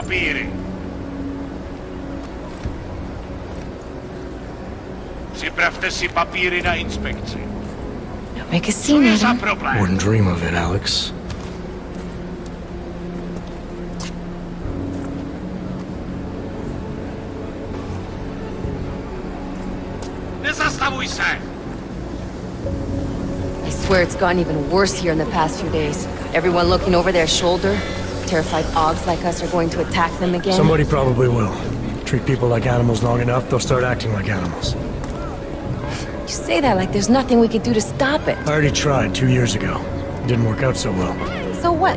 papiry. Připravte si papíry na inspekci. Don't make a Co scene, je za Adam. problém? Wouldn't dream of it, Alex. Nezastavuj se! I swear it's gotten even worse here in the past few days. Everyone looking over their shoulder. Terrified Augs like us are going to attack them again. Somebody probably will. Treat people like animals long enough, they'll start acting like animals. You say that like there's nothing we could do to stop it. I already tried 2 years ago. It didn't work out so well. So what?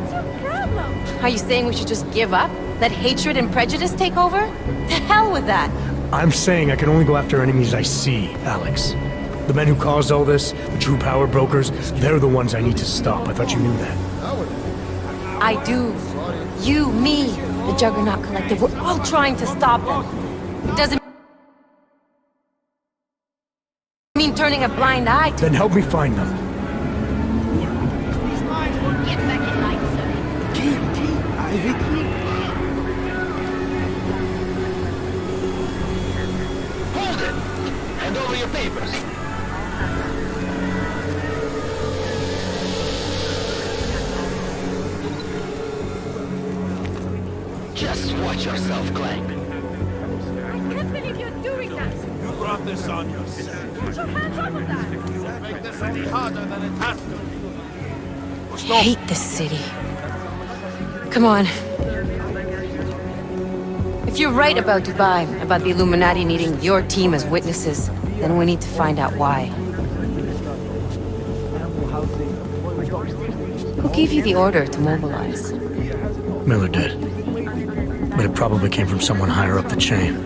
Are you saying we should just give up? Let hatred and prejudice take over? To hell with that! I'm saying I can only go after enemies I see, Alex. The men who caused all this, the true power brokers, they're the ones I need to stop. I thought you knew that. I do. You, me, the Juggernaut Collective, we're all trying to stop them. It doesn't mean turning a blind eye to... Then help me find them. Hold it! Hand over your papers. Just watch yourself, Clank. I can't believe you're doing that! You brought this on yourself. Put your hands off of that! Make this any harder than it has to. I hate this city. Come on. If you're right about Dubai, about the Illuminati needing your team as witnesses, then we need to find out why. Who gave you the order to mobilize? Miller did. But it probably came from someone higher up the chain.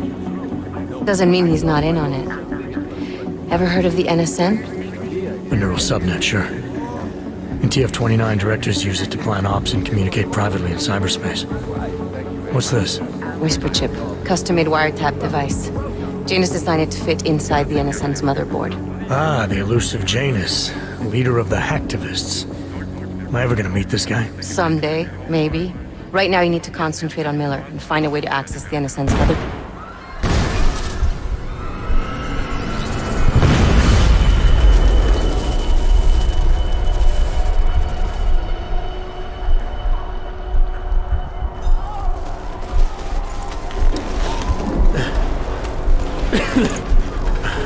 Doesn't mean he's not in on it. Ever heard of the NSN? A neural subnet, sure. In TF-29, directors use it to plan ops and communicate privately in cyberspace. What's this? Whisper chip, custom-made wiretap device. Janus designed it to fit inside the NSN's motherboard. Ah, the elusive Janus, leader of the hacktivists. Am I ever gonna meet this guy? Someday, maybe. Right now you need to concentrate on Miller and find a way to access the NSN's motherboard.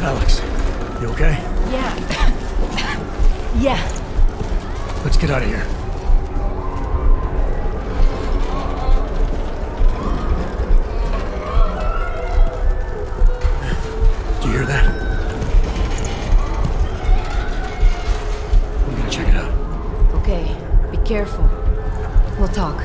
Alex, you okay? Yeah. Yeah. Let's get out of here. Do you hear that? I'm gonna check it out. Okay, be careful. We'll talk.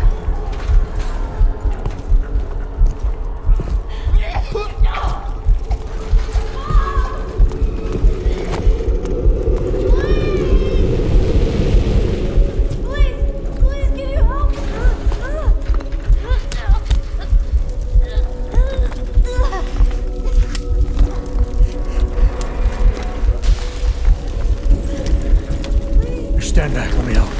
Stand back, let me help.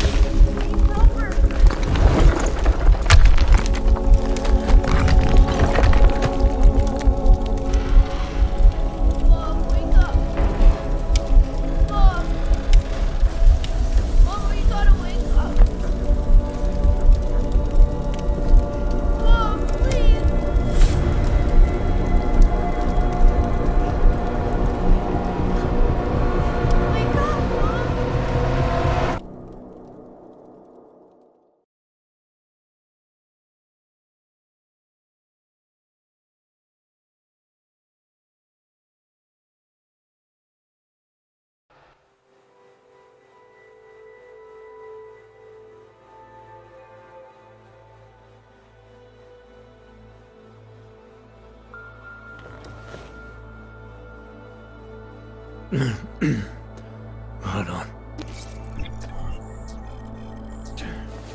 Hold on.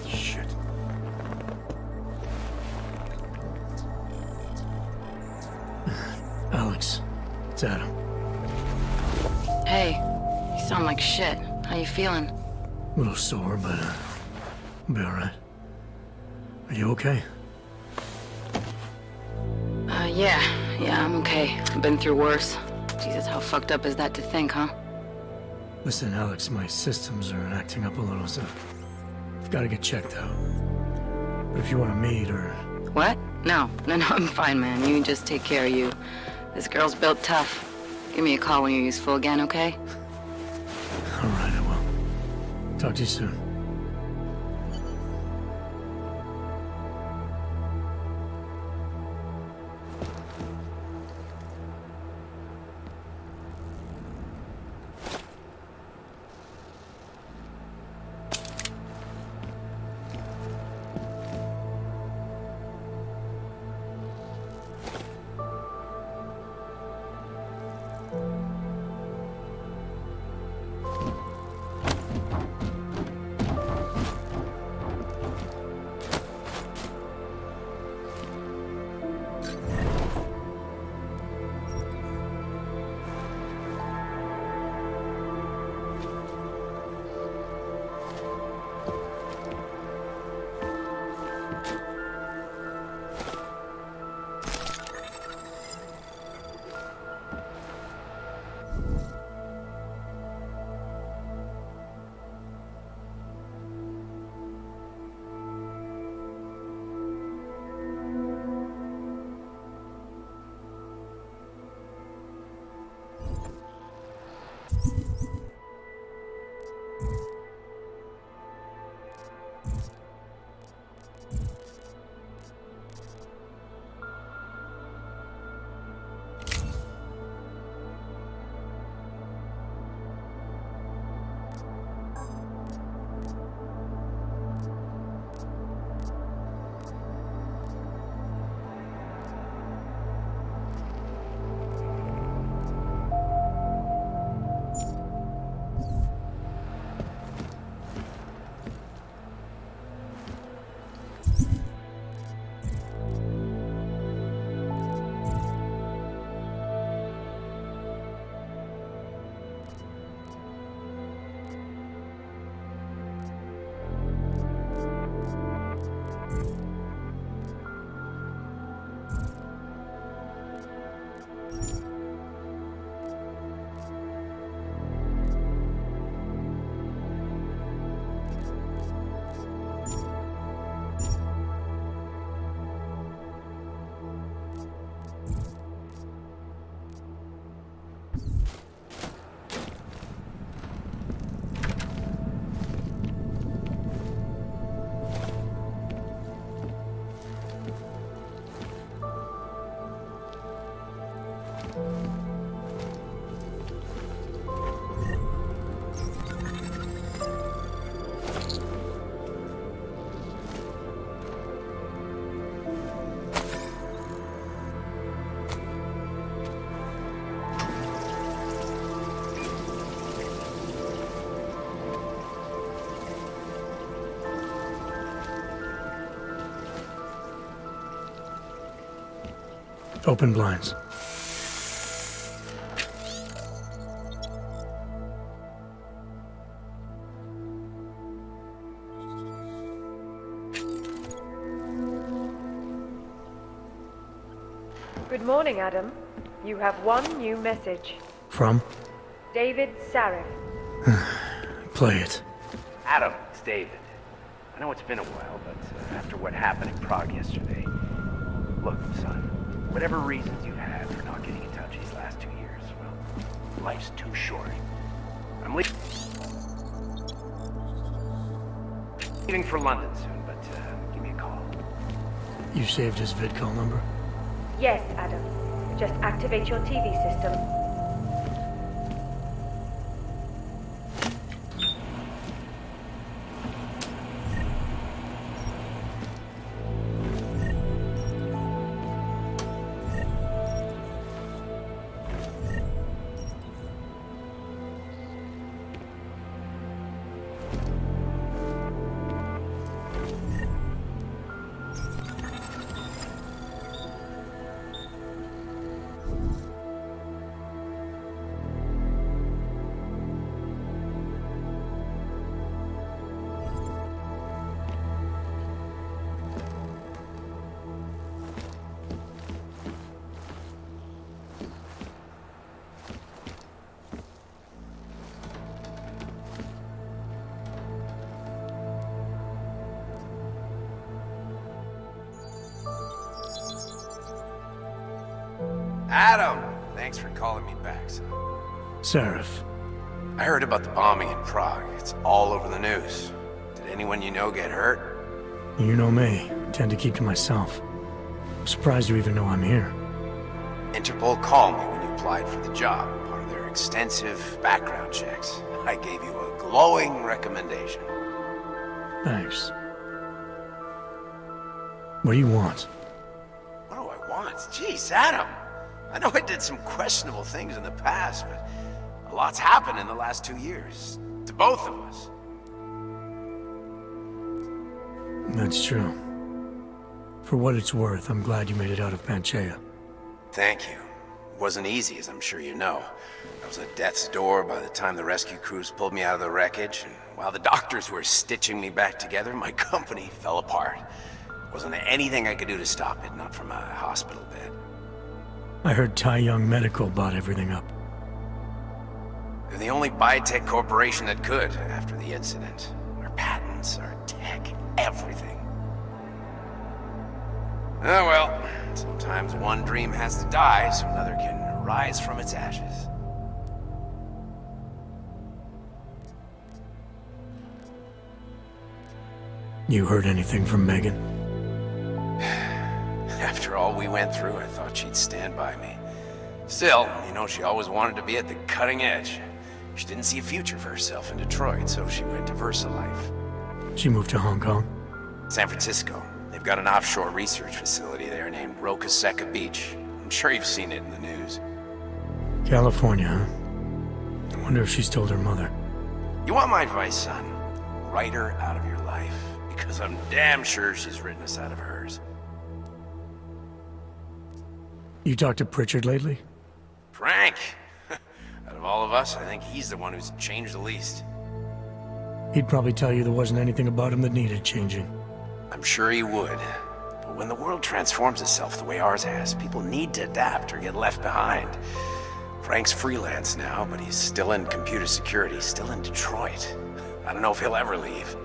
Shit. Alex, it's Adam. Hey, you sound like shit. How you feeling? A little sore, but I'll be alright. Are you okay? Yeah, I'm okay. I've been through worse. Jesus, how fucked up is that to think, huh? Listen, Alex, my systems are acting up a little, so I've got to get checked out. But if you want to meet or... What? No, I'm fine, man. You just take care of you. This girl's built tough. Give me a call when you're useful again, okay? All right, I will. Talk to you soon. Open blinds. Good morning, Adam. You have one new message. From? David Sarif. Play it. Adam, it's David. I know it's been a while, but after what happened in Prague yesterday... Look, son, whatever reasons you had for not getting in touch these last 2 years, well, life's too short. I'm leaving for London soon, but give me a call. You saved his vidcall number? Yes, Adam. Just activate your TV system. Adam! Thanks for calling me back, son. Seraph. I heard about the bombing in Prague. It's all over the news. Did anyone you know get hurt? You know me. I tend to keep to myself. I'm surprised you even know I'm here. Interpol called me when you applied for the job, part of their extensive background checks. I gave you a glowing recommendation. Thanks. What do you want? What do I want? Jeez, Adam! I know I did some questionable things in the past, but a lot's happened in the last 2 years. To both of us. That's true. For what it's worth, I'm glad you made it out of Panchaea. Thank you. It wasn't easy, as I'm sure you know. I was at death's door by the time the rescue crews pulled me out of the wreckage, and while the doctors were stitching me back together, my company fell apart. Wasn't anything I could do to stop it, not from a hospital bed. I heard Tai Young Medical bought everything up. They're the only biotech corporation that could, after the incident. Our patents, our tech, everything. Oh well, sometimes one dream has to die so another can rise from its ashes. You heard anything from Megan? After all we went through, I thought she'd stand by me. Still, you know, she always wanted to be at the cutting edge. She didn't see a future for herself in Detroit, so she went to VersaLife. She moved to Hong Kong? San Francisco. They've got an offshore research facility there named Rokaseca Beach. I'm sure you've seen it in the news. California, huh? I wonder if she's told her mother. You want my advice, son? Write her out of your life, because I'm damn sure she's written us out of hers. You talked to Pritchard lately? Frank! Out of all of us, I think he's the one who's changed the least. He'd probably tell you there wasn't anything about him that needed changing. I'm sure he would. But when the world transforms itself the way ours has, people need to adapt or get left behind. Frank's freelance now, but he's still in computer security, still in Detroit. I don't know if he'll ever leave.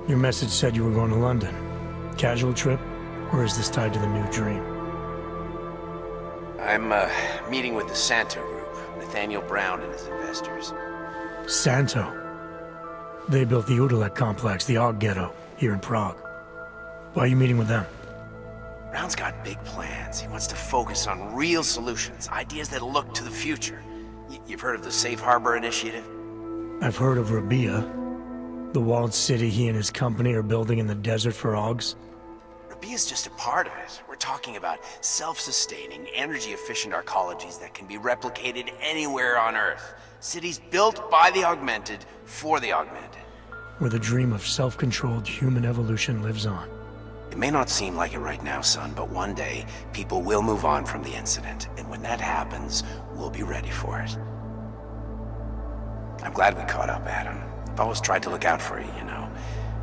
Your message said you were going to London. Casual trip? Or is this tied to the new dream? I'm, meeting with the Santo Group, Nathaniel Brown and his investors. Santo? They built the Udalek complex, the Og Ghetto, here in Prague. Why are you meeting with them? Brown's got big plans. He wants to focus on real solutions, ideas that look to the future. You've heard of the Safe Harbor Initiative? I've heard of Rabia, the walled city he and his company are building in the desert for Ogs. Rabia's just a part of it. We're talking about self-sustaining, energy-efficient arcologies that can be replicated anywhere on Earth. Cities built by the augmented, for the augmented. Where the dream of self-controlled human evolution lives on. It may not seem like it right now, son, but one day, people will move on from the incident. And when that happens, we'll be ready for it. I'm glad we caught up, Adam. I've always tried to look out for you, you know.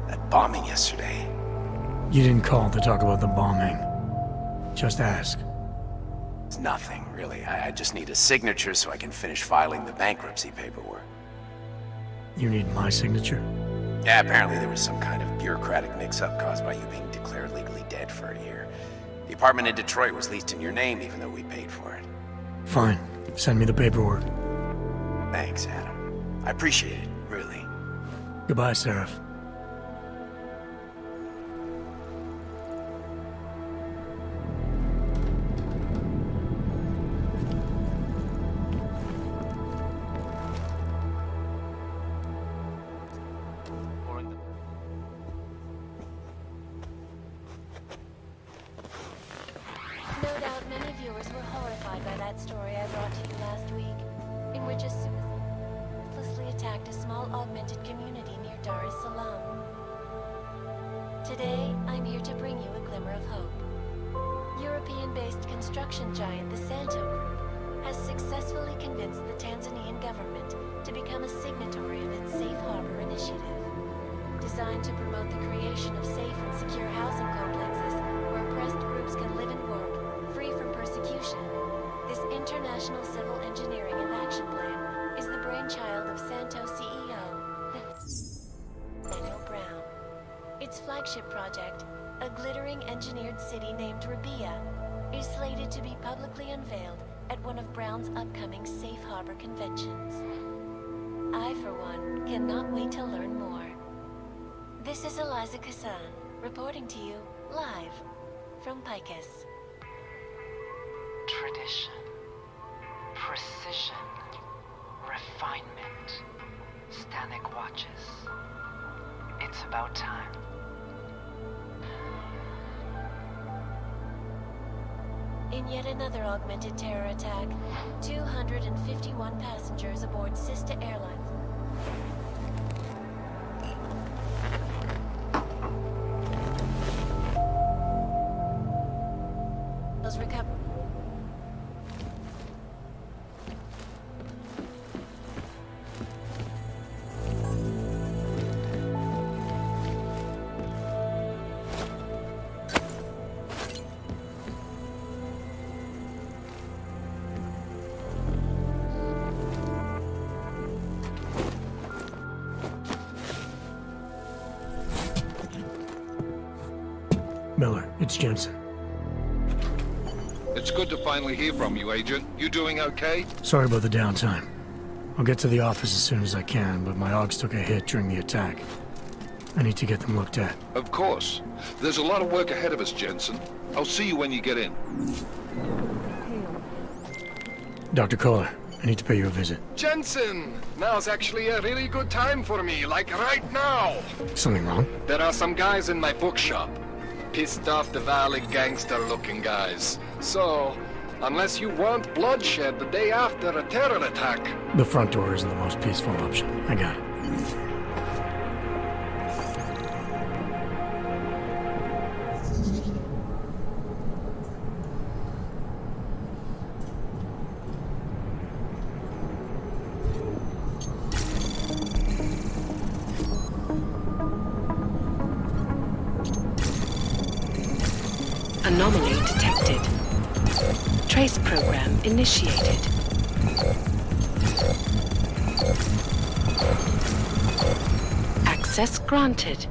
That bombing yesterday. You didn't call to talk about the bombing. Just ask. It's nothing, really. I just need a signature so I can finish filing the bankruptcy paperwork. You need my signature? Yeah, apparently there was some kind of bureaucratic mix-up caused by you being declared legally dead for a year. The apartment in Detroit was leased in your name even though we paid for it. Fine. Send me the paperwork. Thanks, Adam. I appreciate it, really. Goodbye, Seraph. No doubt many viewers were horrified by that story I brought to you last week, in which a suicide ruthlessly attacked a small augmented community near Dar es Salaam. Today, I'm here to bring you a glimmer of hope. European-based construction giant the Santo Group has successfully convinced the Tanzanian government to become a signatory of its Safe Harbor Initiative, designed to promote the creation of safe and secure housing complexes where oppressed groups can live and work, free from persecution. This international civil engineering and action plan is the brainchild of Santo CEO, Nathaniel Brown. Its flagship project, a glittering engineered city named Rabia is slated to be publicly unveiled at one of Brown's upcoming Safe Harbor conventions. I, for one, cannot wait to learn more. This is Eliza Kassan, reporting to you live from Picus. Tradition, precision, refinement. Stanek watches. It's about time. In yet another augmented terror attack, 251 passengers aboard Sister Airlines. Was recovered. Miller, it's Jensen. It's good to finally hear from you, Agent. You doing okay? Sorry about the downtime. I'll get to the office as soon as I can, but my Augs took a hit during the attack. I need to get them looked at. Of course. There's a lot of work ahead of us, Jensen. I'll see you when you get in. Dr. Kohler, I need to pay you a visit. Jensen! Now's actually a really good time for me, like right now! Something wrong? There are some guys in my bookshop. Pissed off the Valley gangster-looking guys. So, unless you want bloodshed the day after a terror attack... The front door isn't the most peaceful option. I got it. Anomaly detected. Trace program initiated. Access granted.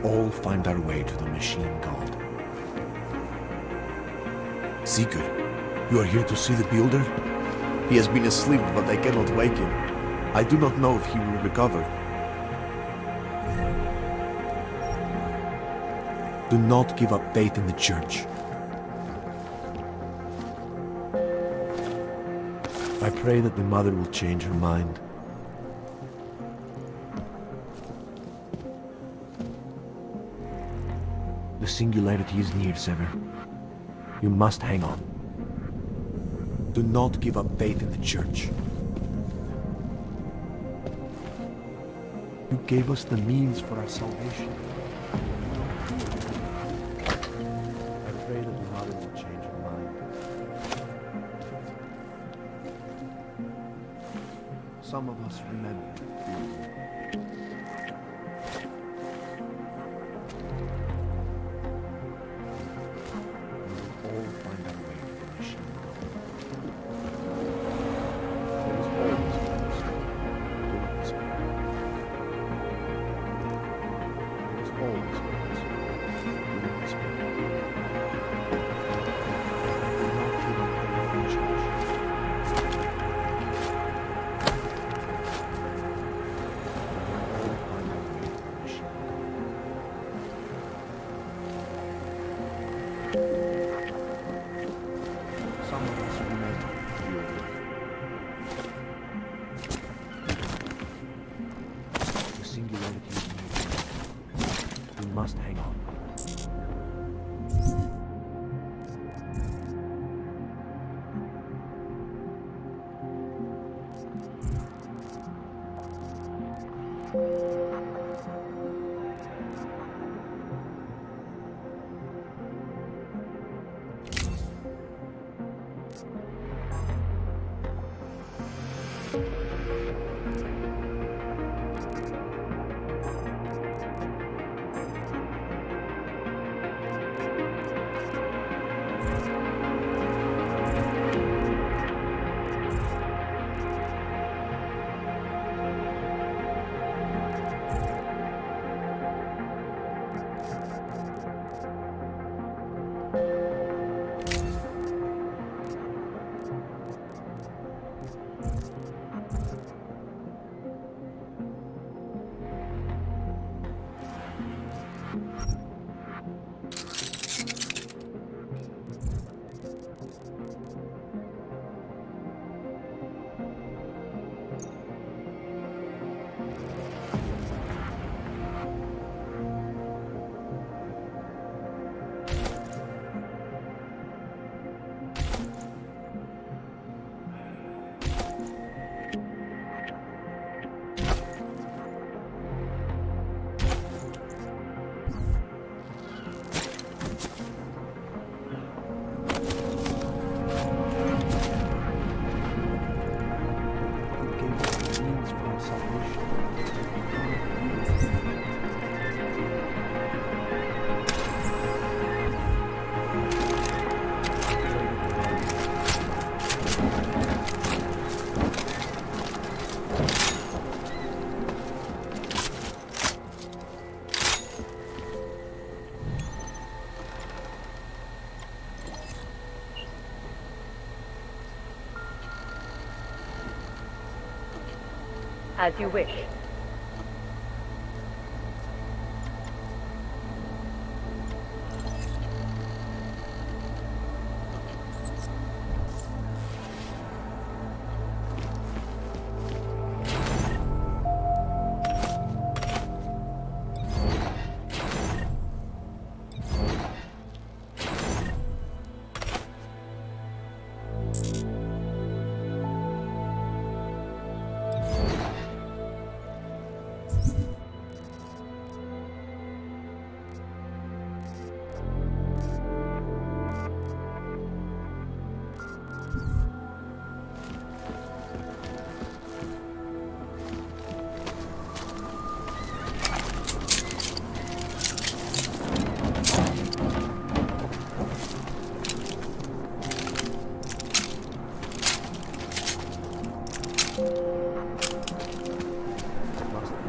All find our way to the machine god. Seeker, you are here to see the builder? He has been asleep, but I cannot wake him. I do not know if he will recover. Do not give up faith in the church. I pray that the mother will change her mind. The singularity is near, Sever. You must hang on. Do not give up faith in the church. You gave us the means for our salvation. I pray that the mother will change her mind. Some of us remember. always hurts. Really whisper. I'm not getting paid for church. Some of us will make real the singularity is near. We must hang on. As you wish.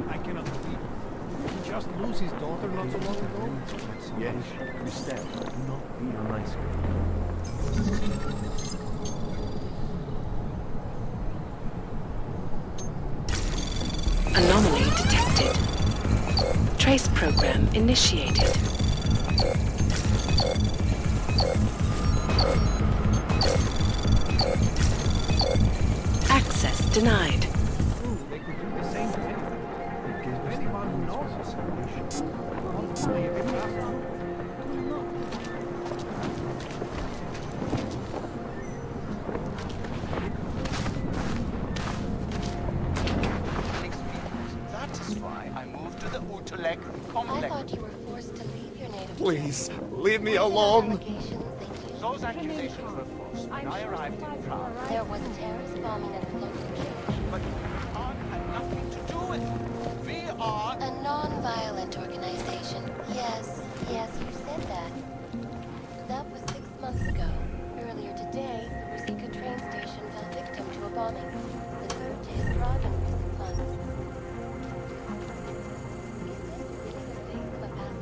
I cannot believe it. Did he just lose his daughter not so long ago? Yes, instead, do not be a nice Anomaly detected. Trace program initiated. Access denied. Ooh, they could do the same thing. If anyone who knows the solution, won't play a bit faster. That is why I moved to the Utulek I complex. thought you were forced to leave your native Please, leave me alone. Those accusations were false when I arrived in Prague. There was a terrorist bombing at a local church. But Prague had nothing to do with it. We are... A non-violent organization. Yes, you said that. That was 6 months ago. Earlier today, the Rusika train station fell victim to a bombing. The third day of Prague in recent months. We stand really the face of a past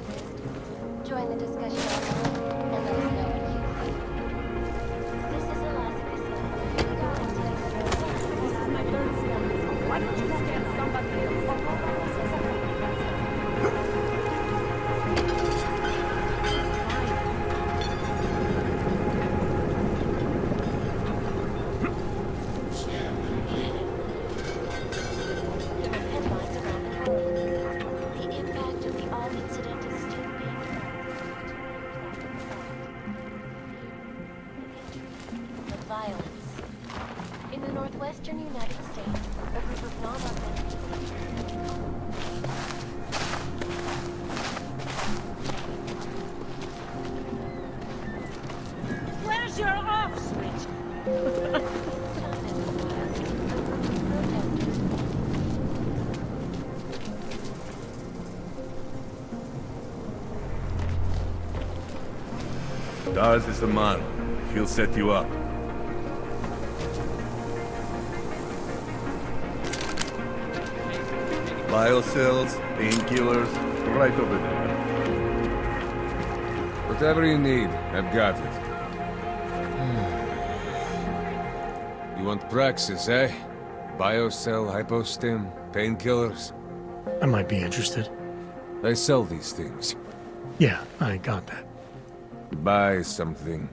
Join the discussion online and let us know what you think. This is Alaska This is my third one. Why don't you stand somebody else? Headlines around the world. The impact of the odd incident is still being the violence. In the northwestern United States, a group of non-authentic Where's your off switch? Daz is the man. He'll set you up. Biocells, painkillers, right over there. Whatever you need, I've got it. You want Praxis, eh? Biocell, hypostim, painkillers? I might be interested. I sell these things. Yeah, I got that. Buy something.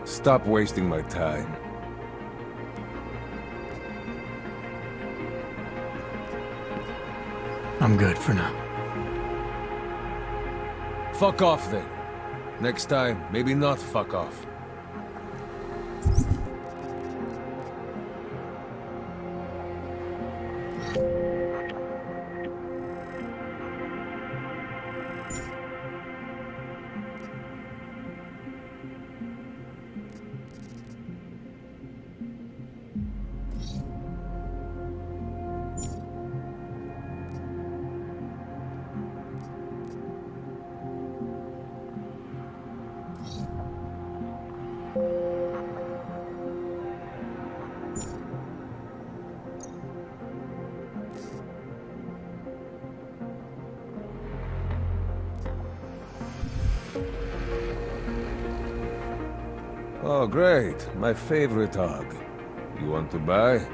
Stop wasting my time. I'm good for now. Fuck off then. Next time, maybe not fuck off. Oh, great. My favorite hog. You want to buy?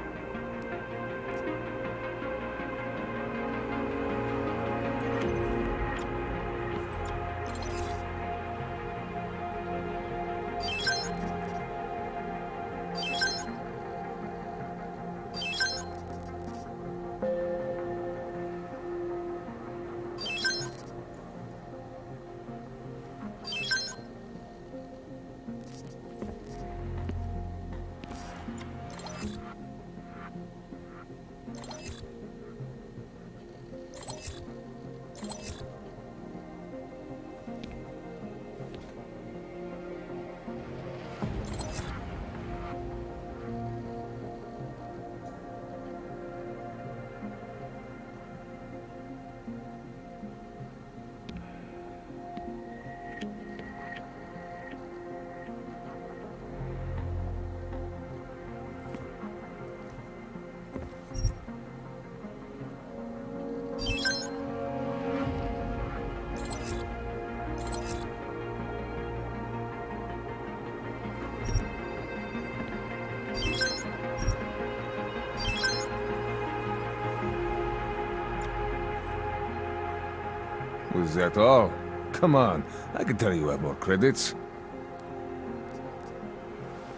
Was that all? Come on, I can tell you have more credits.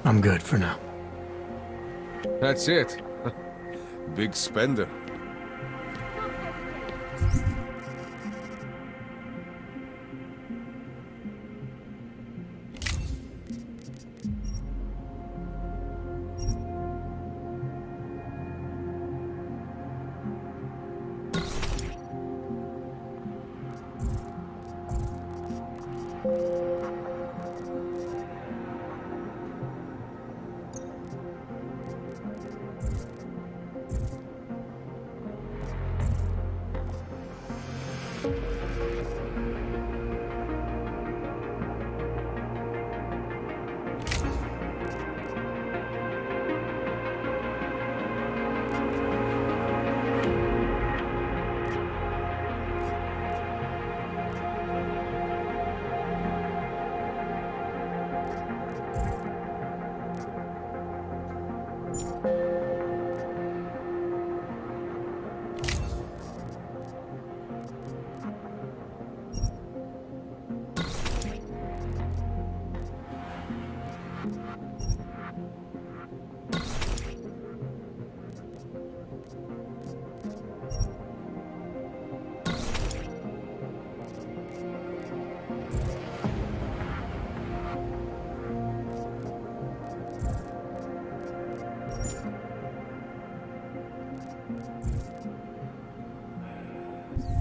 I'm good for now. That's it. Big spender.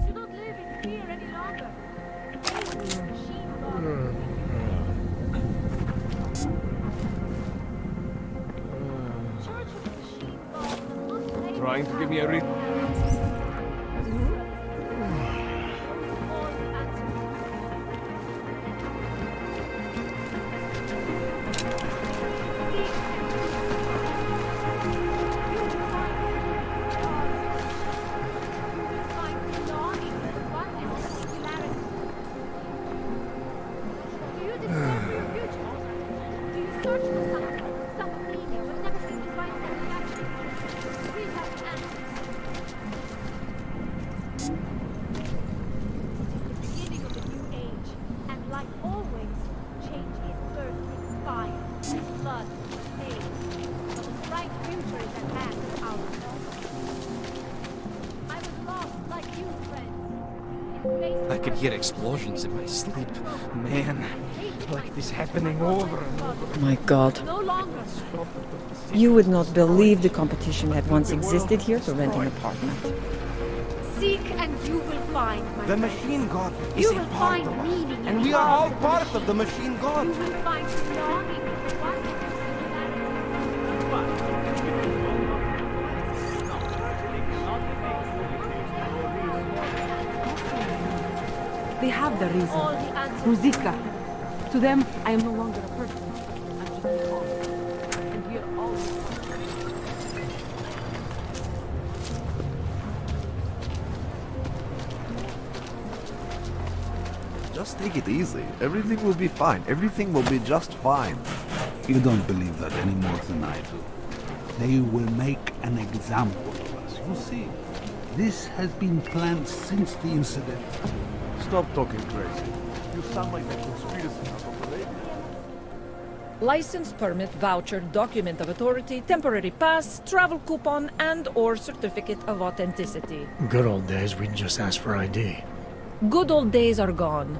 Do not live in fear any longer. Face the machine god. Church of the machine god does not play Trying to give me a read. I could hear explosions in my sleep. Man, like this happening over and over. My God. You would not believe the competition that once existed here to rent an apartment. Seek and you will find, my The friends. machine god is You a will part find of us, meaning and in we are all life. part of the machine god. You will find longing for what is They have the reason. all the answers. Ruzika. To them, I am no longer a person. I'm just a call. And we are all... Just take it easy. Everything will be fine. Everything will be just fine. You don't believe that any more than I do. They will make an example of us. You see, this has been planned since the incident. Stop talking crazy. You sound like a conspiracy operator. License, permit, voucher, document of authority, temporary pass, travel coupon, and/or certificate of authenticity. Good old days, we'd just ask for ID. Good old days are gone.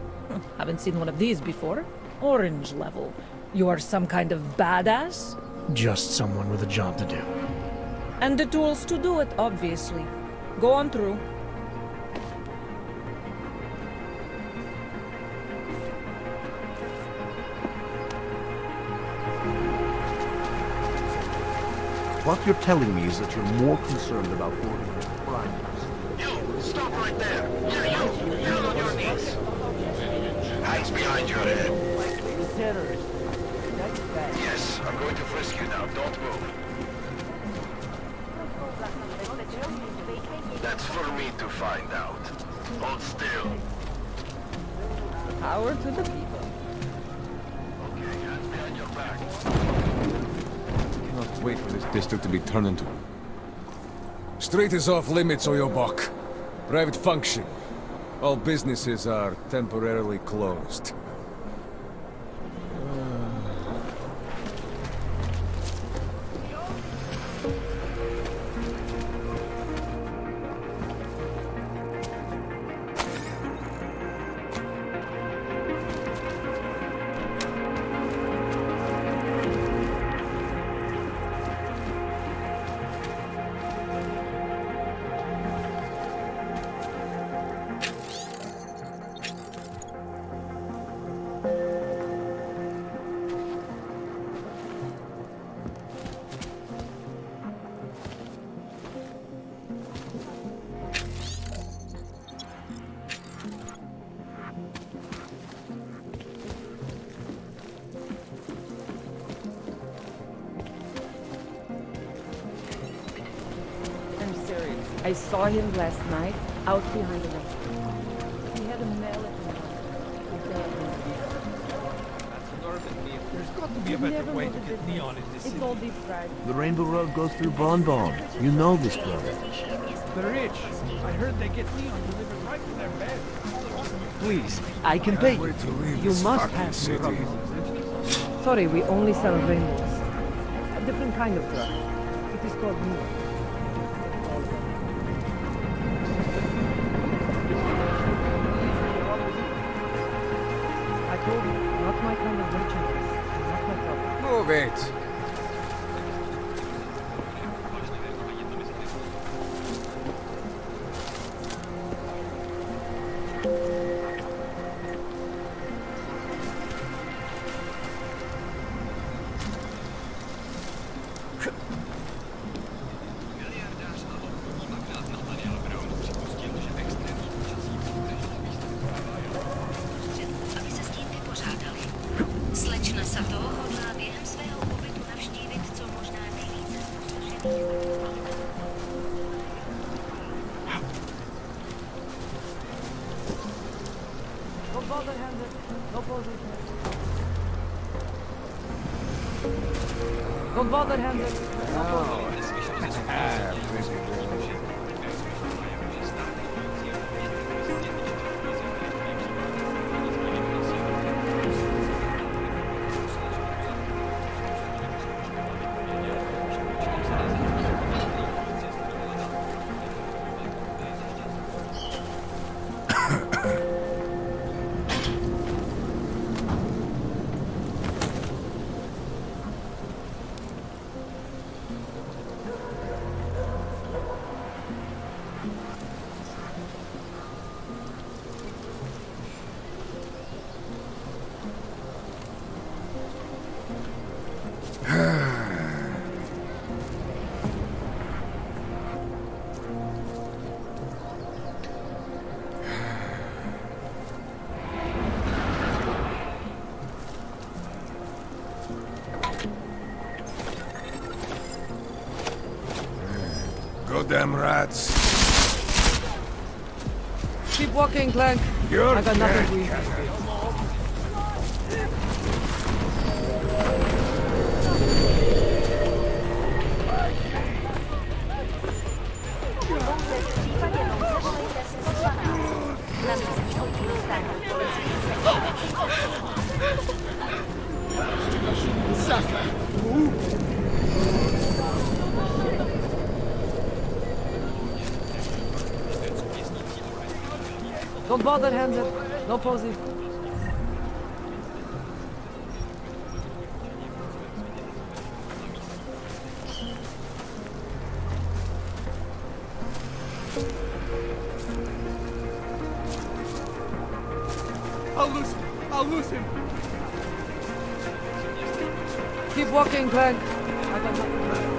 Haven't seen one of these before. Orange level. You are some kind of badass? Just someone with a job to do. And the tools to do it, obviously. Go on through. What you're telling me is that you're more concerned about ordinary crimes. You! Stop right there! Yeah, you! You're on your knees! Hands behind your head. Yes, I'm going to frisk you now. Don't move. That's for me to find out. Hold still. Power to the people. Okay, hands behind your back. Cannot wait for this district to be turned into... Street is off limits, Oyobok. Private function. All businesses are temporarily closed. I saw him last night, out behind the restaurant. He had a mallet in his There's got to be a better way to get neon in this city. It's all deep fried. The Rainbow Road goes through Bonbon. You know this, brother. The rich. I heard they get neon delivered right to their bed. Please, I can pay you. You must have city. Sorry, we only sell rainbows. A different kind of drug. It is called neon. I told you, not my kind of merchandise. Not my problem. Move it. Aby se s tím vypořádali. Slečna Sato hodlá během svého pobytu navštívit co možná nejvíce zkušených. Don't bother, Handel. No posing. Don't bother, Handel. No posing. Goddamn rats. Keep walking, Clank. You're I got nothing dead, to eat. Captain. Pouze v případě nouze volejte 112. Na místní oddíl státní policie. Don't bother, Handel. No posing. I'll lose him. Keep walking, Clank. I got nothing to eat.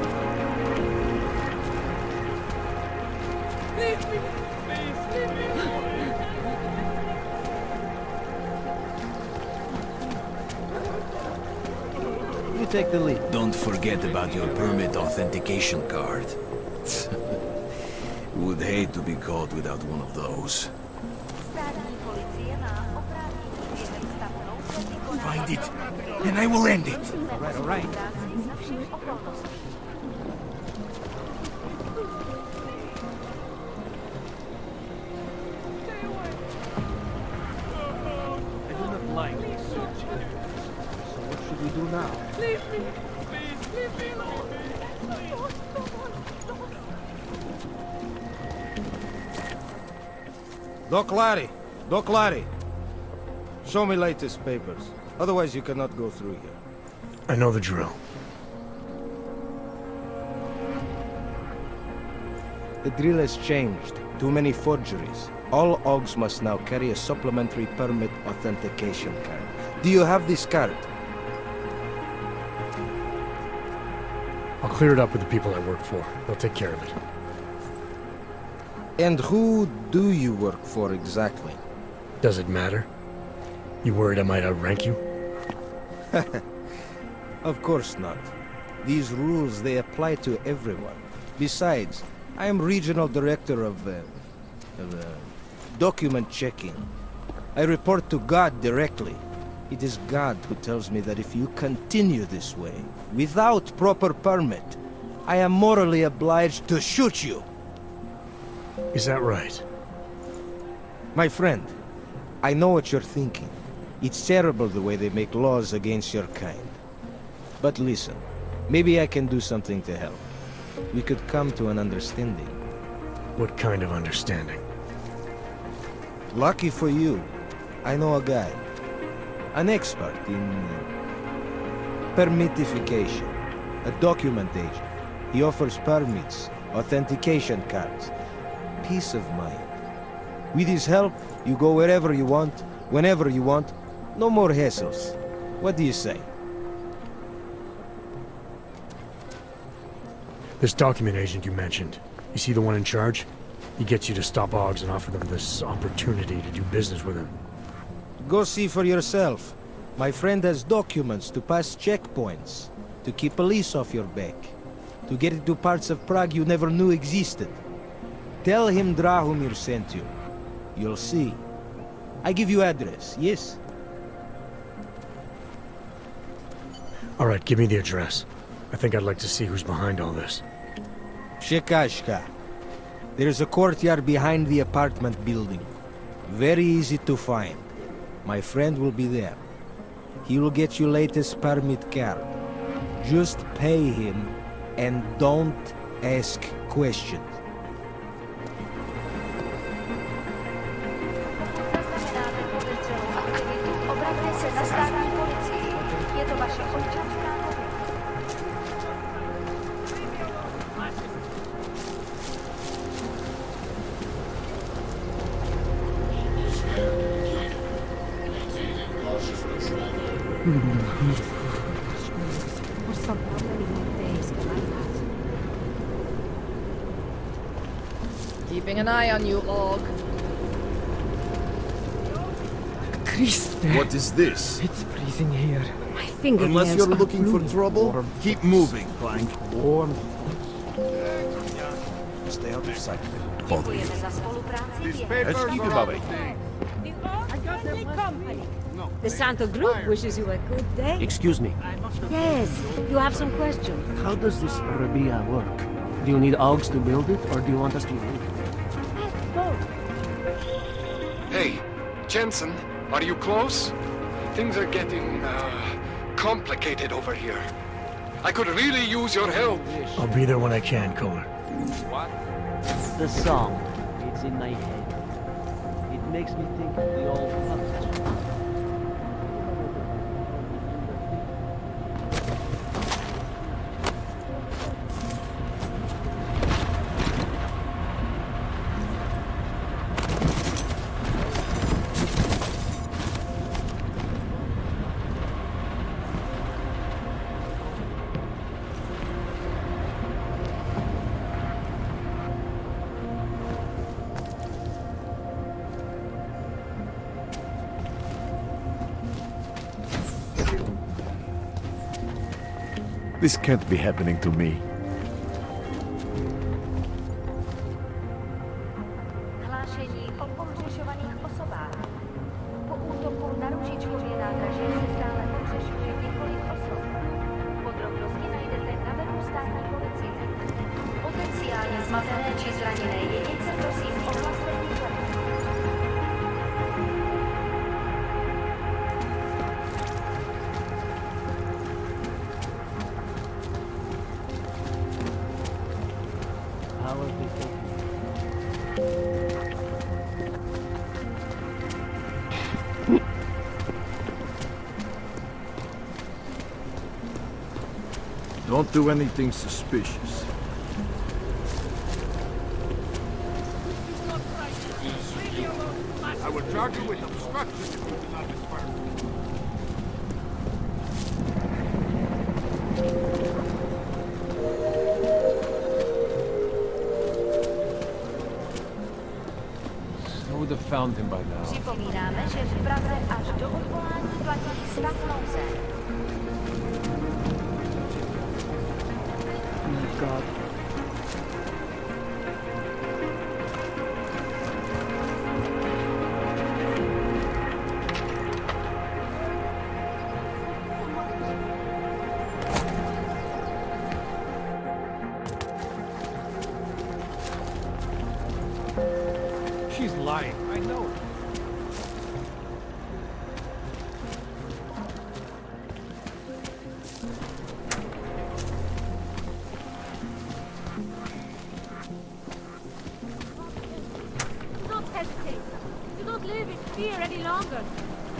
Leave me. Please, leave me. You take the lead. Don't forget about your permit authentication card. Would hate to be caught without one of those. Státní policie má oprávnění během stavu nouze vykonávat Find it, and I will end it. all right. Za všech okolností. I do not like this search. So what should we do now? Leave me. Please, leave me alone. Doc Larry! Doc Larry! Show me latest papers. Otherwise you cannot go through here. I know the drill. The drill has changed. Too many forgeries. All OGs must now carry a supplementary permit authentication card. Do you have this card? I'll clear it up with the people I work for. They'll take care of it. And who do you work for exactly? Does it matter? You worried I might outrank you? Of course not. These rules, they apply to everyone. Besides, I am regional director of document checking. I report to God directly. It is God who tells me that if you continue this way, without proper permit, I am morally obliged to shoot you. Is that right? My friend, I know what you're thinking. It's terrible the way they make laws against your kind. But listen, maybe I can do something to help. We could come to an understanding. What kind of understanding? Lucky for you, I know a guy. An expert in permitification. A document agent. He offers permits, authentication cards. Peace of mind. With his help, you go wherever you want, whenever you want. No more hassles. What do you say? This document agent you mentioned, is he the one in charge? He gets you to stop Augs and offer them this opportunity to do business with him. Go see for yourself. My friend has documents to pass checkpoints, to keep police off your back, to get into parts of Prague you never knew existed. Tell him Drahomir sent you. You'll see. I give you address, yes? All right, give me the address. I think I'd like to see who's behind all this. Shekashka. There's a courtyard behind the apartment building. Very easy to find. My friend will be there. He will get you latest permit card. Just pay him and don't ask questions. Obraťte se na státní policii. Je to vaše občanská povinnost. Keeping an eye on you, Og. Christ! What is this? It's freezing here. My fingernails Unless you're are looking for blue. trouble, Warm. keep moving, Plank. Warm. Stay out of sight. Děkujeme za spolupráci. The Santo Group wishes you a good day. Excuse me. Yes, you have some questions. How does this Rabia work? Do you need Augs to build it, or do you want us to build it? Hey, Jensen, are you close? Things are getting, complicated over here. I could really use your help. I'll be there when I can, Kohler. What? The song. It's in my head. It makes me think of the old puppets. This can't be happening to me. Hlášení o pohřešovaných osobách. Po útoku na ružičkově nádraží se stále pohřešuje několik osob. Podrobnosti najdete na webu státní policie. Potenciálně zmatené či zraněné jedince prosím ohlaste úřadu. Don't do anything suspicious. I will charge you with obstruction if you do not disperse. I would have found him by now. Připomínáme, že v Praze až do odvolání platí stav nouze. God.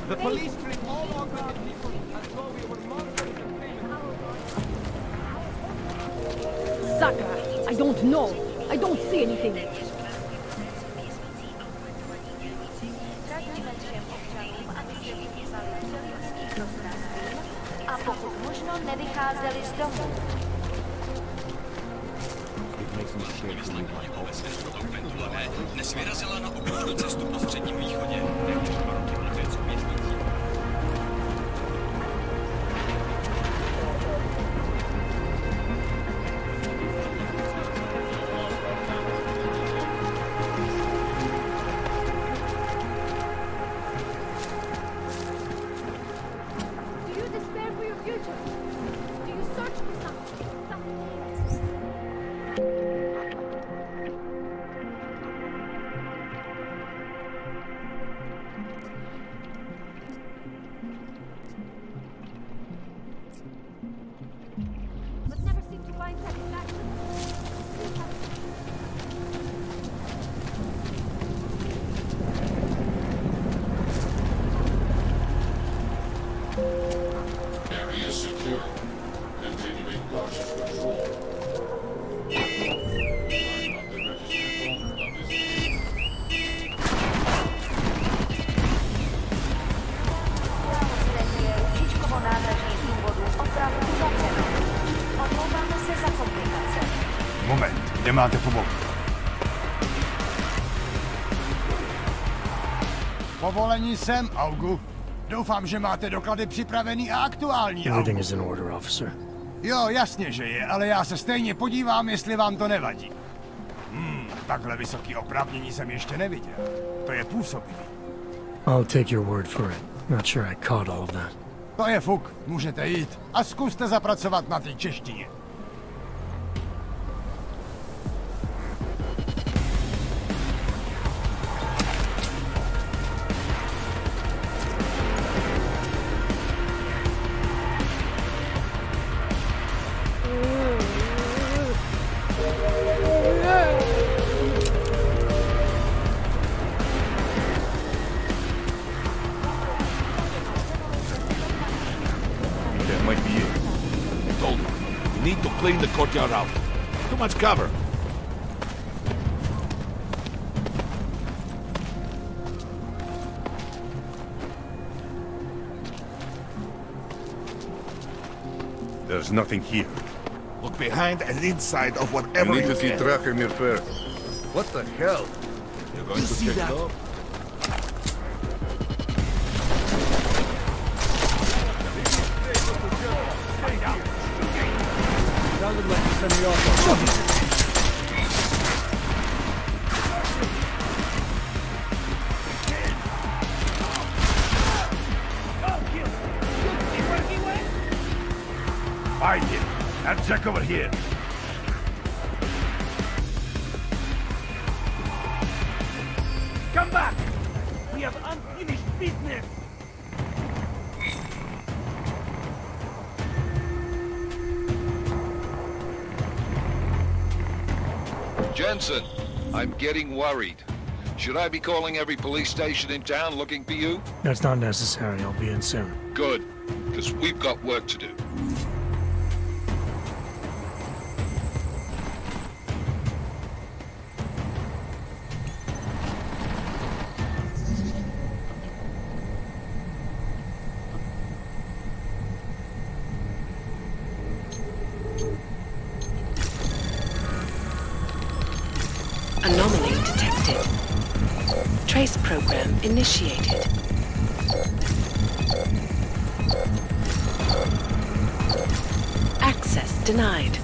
The police treat all our guard people as though we were monsters and criminals. Zaka, I don't know. I don't see anything. Radíme všem občanům, aby se vyhýbali všelijakým prostranstvím a pokud možno nevycházeli z domu. Dnes vyrazila na obchodní cestu po středním východě. Do you despair for your future? Do you search for something? But never seem to find satisfaction. Area secure. Continuing cautious patrol. Line up the register phone numbers. Je Ružičkovo nádraží z důvodu opravdu zavřeno. Omlouváme se za komplikace. Moment, kde máte povolení? Povolení jsem, Augu. Doufám, že máte doklady připravený a aktuální, Everything Augu. is in order, officer. Jo, jasně, že je, ale já se stejně podívám, jestli vám to nevadí. Takhle vysoký oprávnění jsem ještě neviděl. To je působivý. I'll take your word for it. Not sure I caught all of that. To je fuk, můžete jít a zkuste zapracovat na té češtině. That might be it. Told you. You need to clean the courtyard out. Too much cover. There's nothing here. Look behind and inside of whatever You need to see can. Drachemir first. What the hell? You're going to check it out? Sounded like a semi-auto. Find him. Now check over here. Come back! We have unfinished business! Jensen, I'm getting worried. Should I be calling every police station in town looking for you? That's not necessary. I'll be in soon. Good, because we've got work to do. Anomaly detected. Trace program initiated. Access denied.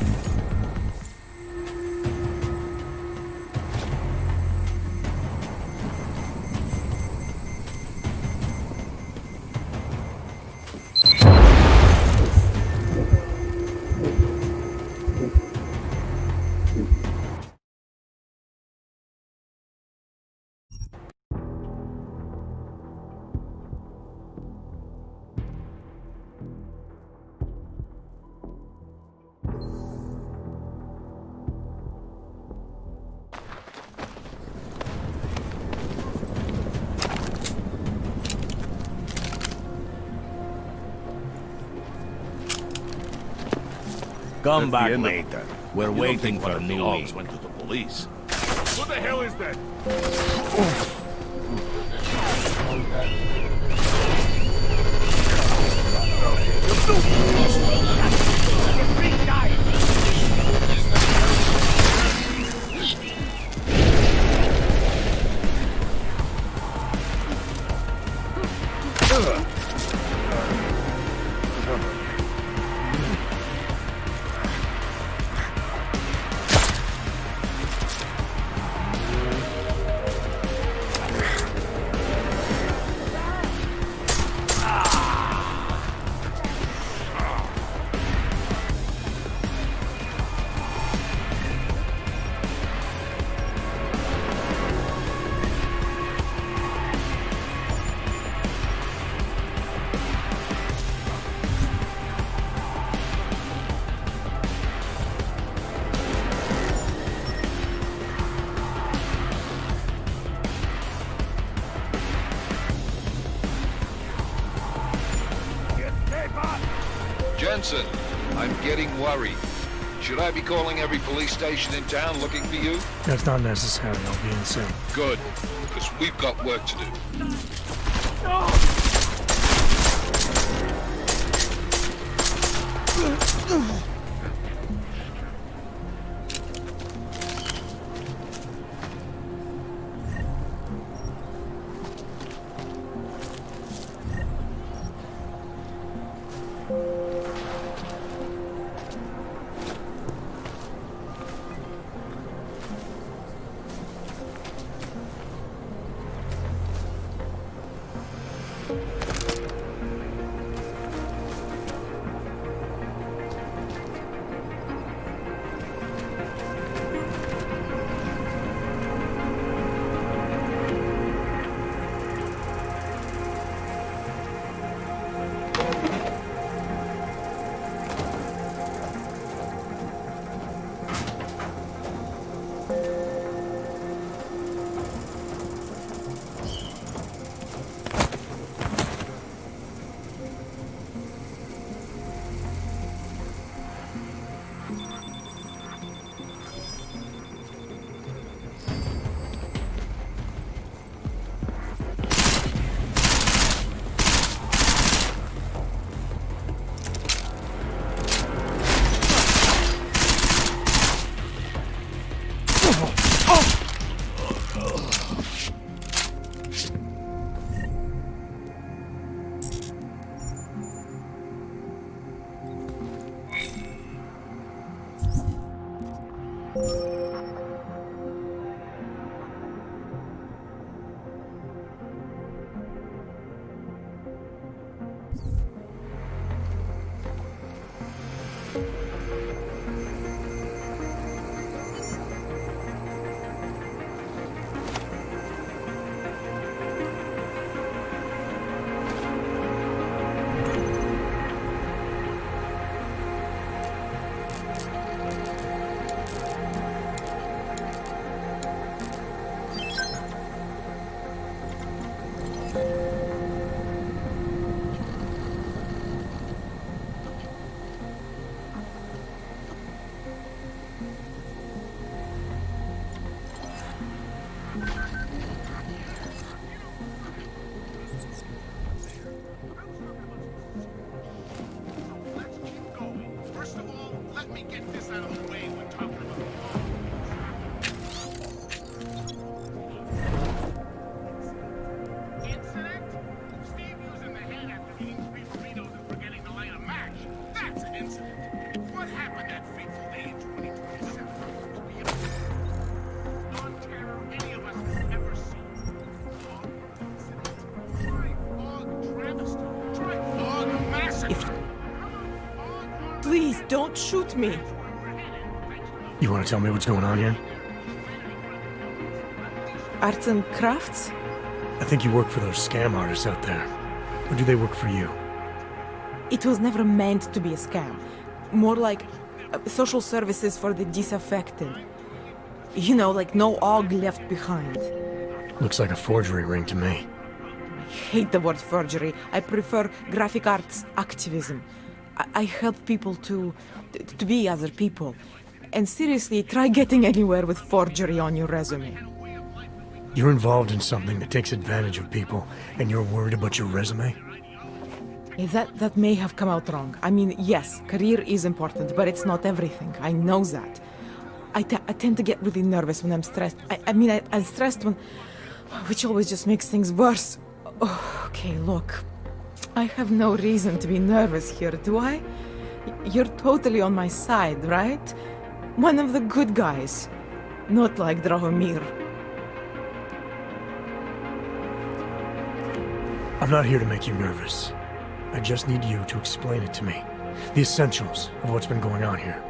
That's Come the back end of- later. We're You don't waiting think for one a of the new hogs lead. went to the police. What the hell is that? Jensen, I'm getting worried. Should I be calling every police station in town looking for you? That's not necessary. I'll be insane. Good, because we've got work to do. Please, don't shoot me. You want to tell me what's going on here? Arts and crafts? I think you work for those scam artists out there. Or do they work for you? It was never meant to be a scam. More like social services for the disaffected. You know, like no OG left behind. Looks like a forgery ring to me. I hate the word forgery. I prefer graphic arts activism. I help people to be other people. And seriously, try getting anywhere with forgery on your resume. You're involved in something that takes advantage of people, and you're worried about your resume? That may have come out wrong. I mean, yes, career is important, but it's not everything. I know that. I tend to get really nervous when I'm stressed. I'm stressed when... which always just makes things worse. Oh, okay, look. I have no reason to be nervous here, do I? You're totally on my side, right? One of the good guys. Not like Drahomir. I'm not here to make you nervous. I just need you to explain it to me. The essentials of what's been going on here.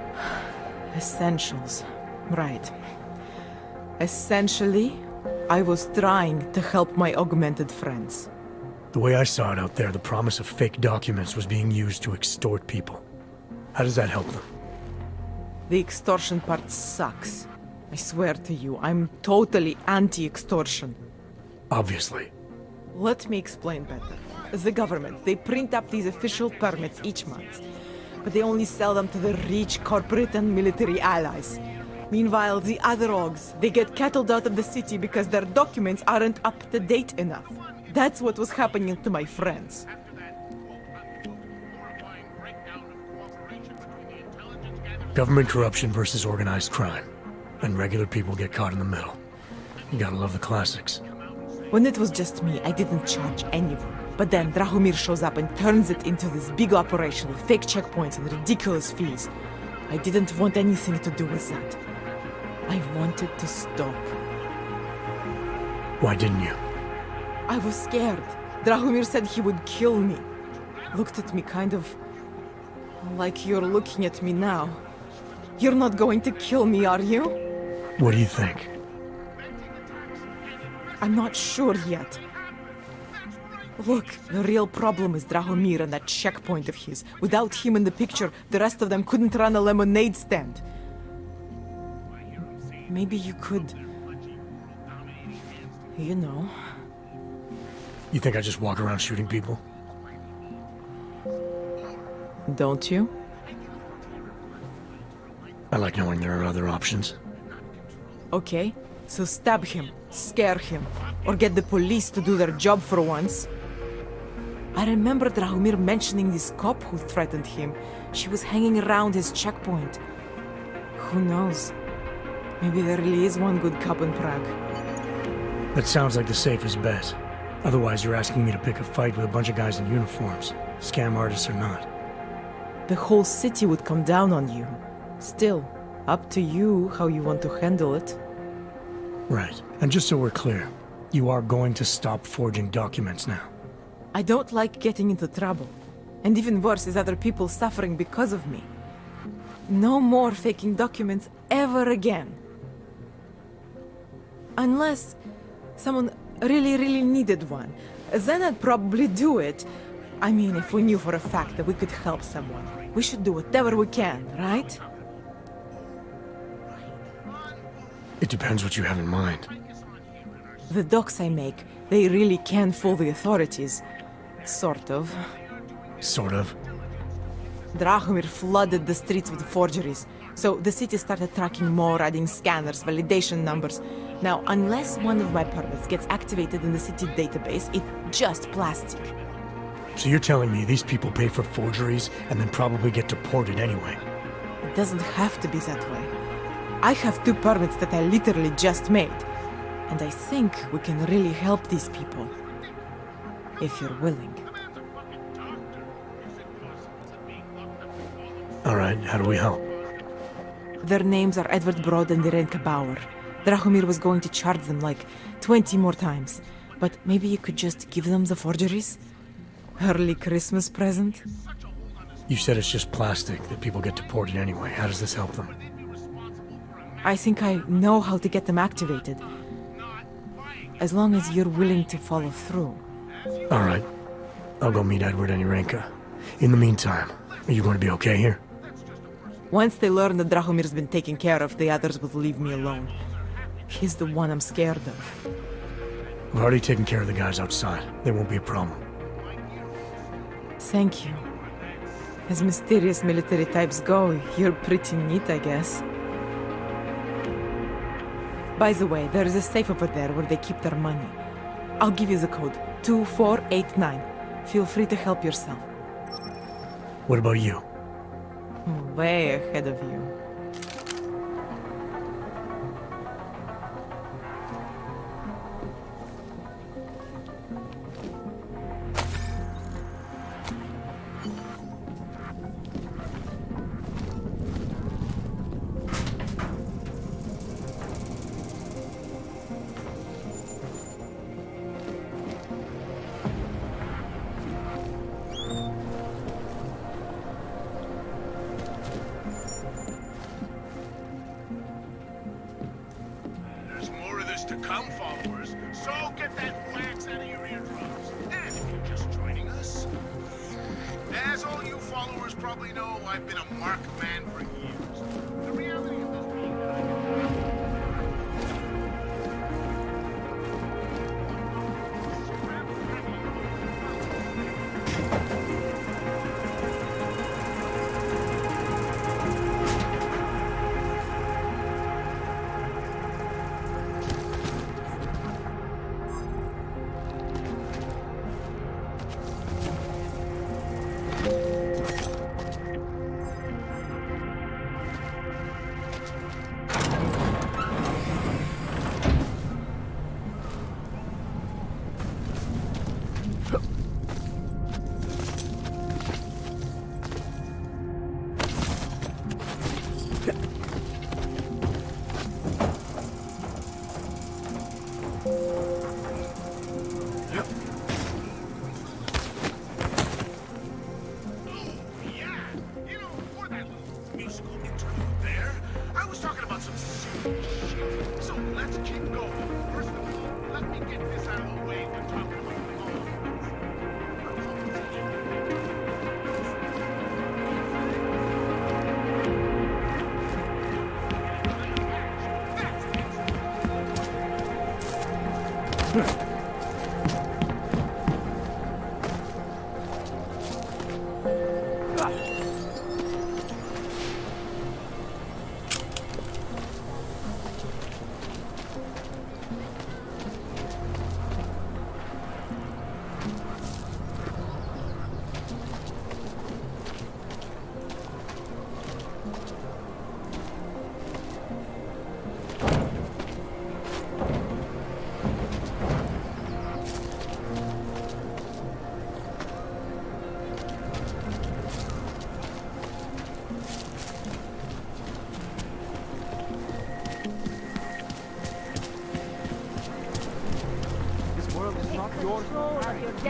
Essentials. Right. Essentially, I was trying to help my augmented friends. The way I saw it out there, the promise of fake documents was being used to extort people. How does that help them? The extortion part sucks. I swear to you, I'm totally anti-extortion. Obviously. Let me explain better. The government, they print up these official permits each month, but they only sell them to the rich corporate and military allies. Meanwhile, the other Augs, they get cattled out of the city because their documents aren't up to date enough. That's what was happening to my friends. Government corruption versus organized crime. And regular people get caught in the middle. You gotta love the classics. When it was just me, I didn't charge anyone. But then Drahomir shows up and turns it into this big operation with fake checkpoints and ridiculous fees. I didn't want anything to do with that. I wanted to stop. Why didn't you? I was scared. Drahomir said he would kill me. Looked at me kind of... like you're looking at me now. You're not going to kill me, are you? What do you think? I'm not sure yet. Look, the real problem is Drahomir and that checkpoint of his. Without him in the picture, the rest of them couldn't run a lemonade stand. Maybe you could... you know... You think I just walk around shooting people? Don't you? I like knowing there are other options. Okay, so stab him, scare him, or get the police to do their job for once. I remember Drahomir mentioning this cop who threatened him. She was hanging around his checkpoint. Who knows? Maybe there really is one good cop in Prague. That sounds like the safest bet. Otherwise, you're asking me to pick a fight with a bunch of guys in uniforms, scam artists or not. The whole city would come down on you. Still, up to you how you want to handle it. Right. And just so we're clear, you are going to stop forging documents now. I don't like getting into trouble. And even worse is other people suffering because of me. No more faking documents ever again. Unless someone really needed one. Then I'd probably do it. I mean, if we knew for a fact that we could help someone. We should do whatever we can, right? It depends what you have in mind. The docs I make, they really can fool the authorities. Sort of. Sort of? Drahomir flooded the streets with forgeries, so the city started tracking more, adding scanners, validation numbers. Now, unless one of my permits gets activated in the city database, it's just plastic. So you're telling me these people pay for forgeries and then probably get deported anyway? It doesn't have to be that way. I have 2 permits that I literally just made. And I think we can really help these people. If you're willing. Alright, how do we help? Their names are Edward Broad and Irenka Bauer. Drahomir was going to charge them like 20 more times. But maybe you could just give them the forgeries? Early Christmas present? You said it's just plastic, that people get deported anyway. How does this help them? I think I know how to get them activated. As long as you're willing to follow through. Alright. I'll go meet Edward and Irenka. In the meantime, are you going to be okay here? Once they learn that Drahomir's been taken care of, the others will leave me alone. He's the one I'm scared of. I've already taken care of the guys outside. They won't be a problem. Thank you. As mysterious military types go, you're pretty neat, I guess. By the way, there is a safe over there where they keep their money. I'll give you the code. 2489. Feel free to help yourself. What about you? Way ahead of you. To come, followers, so get that wax out of your eardrums. And if you're just joining us, as all you followers probably know, I've been a mark man for years. The reality of this being that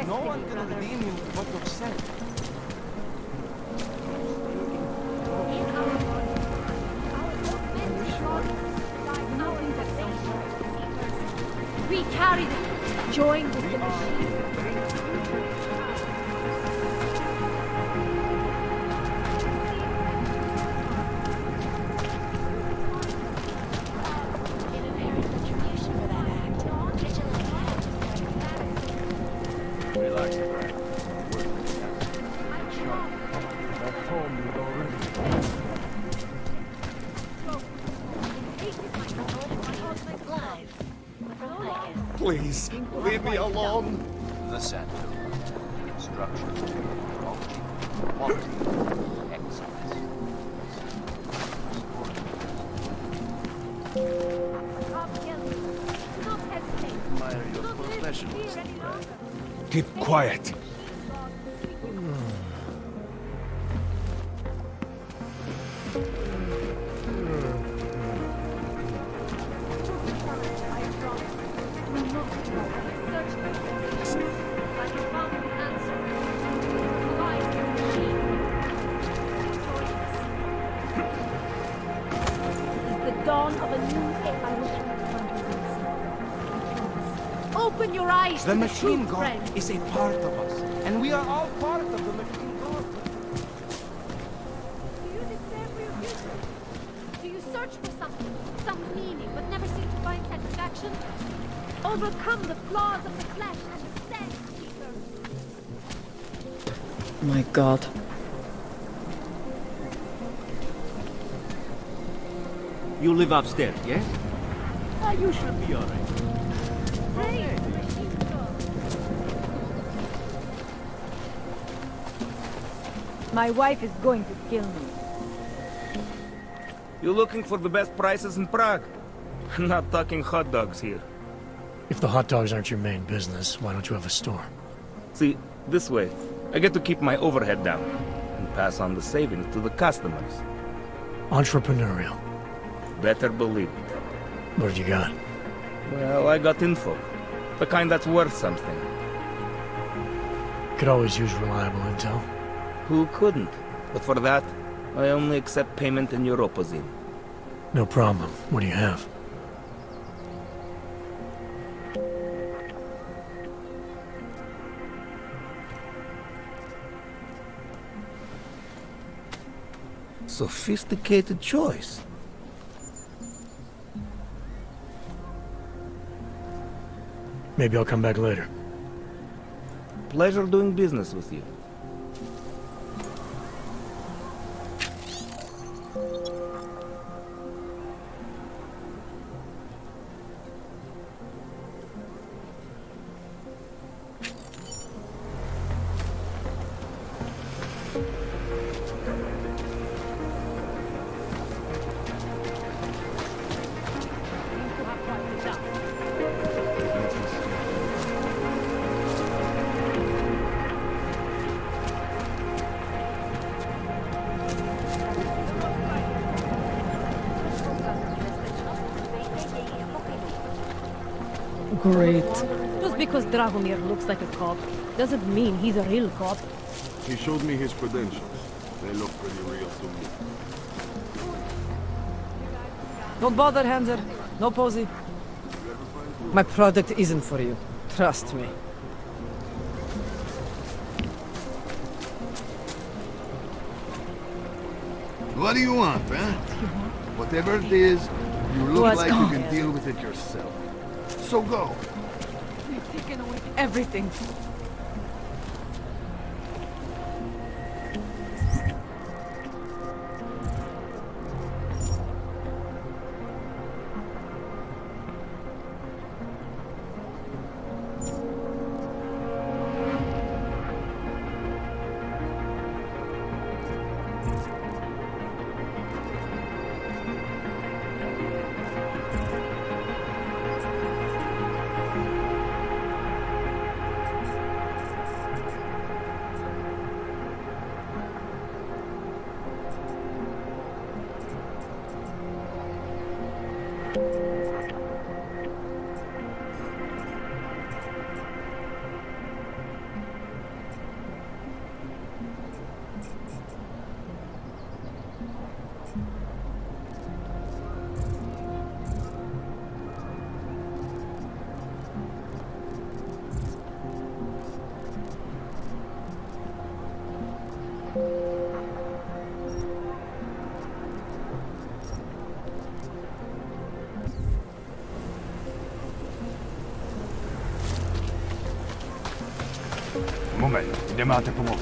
No one can redeem you but yourself. We carry them, joined with the machine. Relax, Brad. Sure. That's home you've already. Please, leave me alone. The center. Instructions. Quality. Excellence. Admire your professionalism, Brad. Keep quiet. Open your eyes The to machine truth, god friend. is a part of us, and we are all part of the machine god. Do you despair for your future? Do you search for something, some meaning, but never seem to find satisfaction? Overcome the flaws of the flesh and the sense, seeker. My god. You live upstairs, yes? Ah, you should be alright. My wife is going to kill me. You looking for the best prices in Prague? Not talking hot dogs here. If the hot dogs aren't your main business, why don't you have a store? See, this way, I get to keep my overhead down and pass on the savings to the customers. Entrepreneurial. Better believe it. What you got? Well, I got info. The kind that's worth something. Could always use reliable intel. Who couldn't? But for that, I only accept payment in Europozine. No problem. What do you have? Sophisticated choice. Maybe I'll come back later. Pleasure doing business with you. Great. Just because Dragomir looks like a cop doesn't mean he's a real cop. He showed me his credentials. They look pretty real to me. Don't bother, Hanser. No posy. My product isn't for you. Trust me. What do you want, huh? Whatever it is, you look What's like you going can on? deal with it yourself. So go. They've taken away everything. Moment, kde máte pomoc?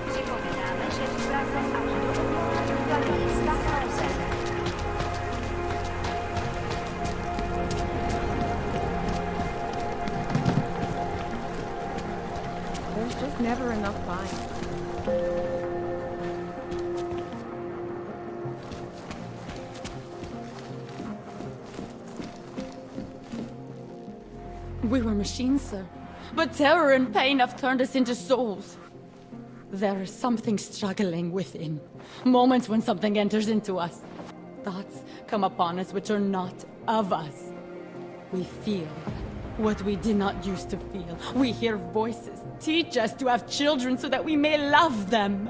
Připomínáme, že v Praze až do odpoledne platí stav nouze. There's just never enough time. We were machines, sir. But terror and pain have turned us into souls. There is something struggling within. Moments when something enters into us. Thoughts come upon us which are not of us. We feel what we did not used to feel. We hear voices teach us to have children so that we may love them.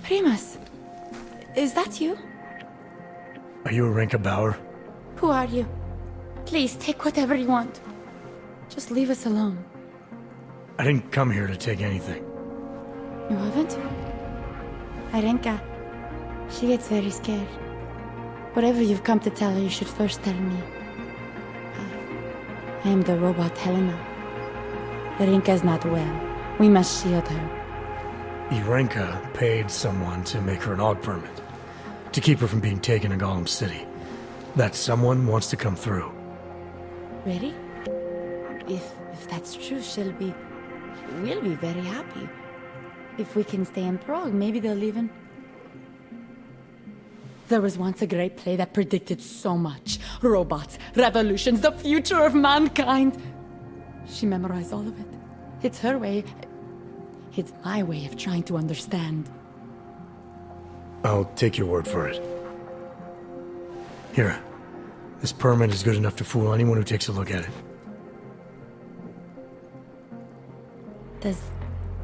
Primus, is that you? Are you a Rinka Bauer? Who are you? Please, take whatever you want. Just leave us alone. I didn't come here to take anything. You haven't? Arenka. She gets very scared. Whatever you've come to tell her, you should first tell me. I am the robot Helena. Rinka's not well. We must shield her. Irenka paid someone to make her an AUG permit. To keep her from being taken to Golem City. That someone wants to come through. Ready? If that's true, we'll be very happy. If we can stay in Prague, maybe they'll even... There was once a great play that predicted so much. Robots, revolutions, the future of mankind. She memorized all of it. It's her way. It's my way of trying to understand. I'll take your word for it. Here. This permit is good enough to fool anyone who takes a look at it.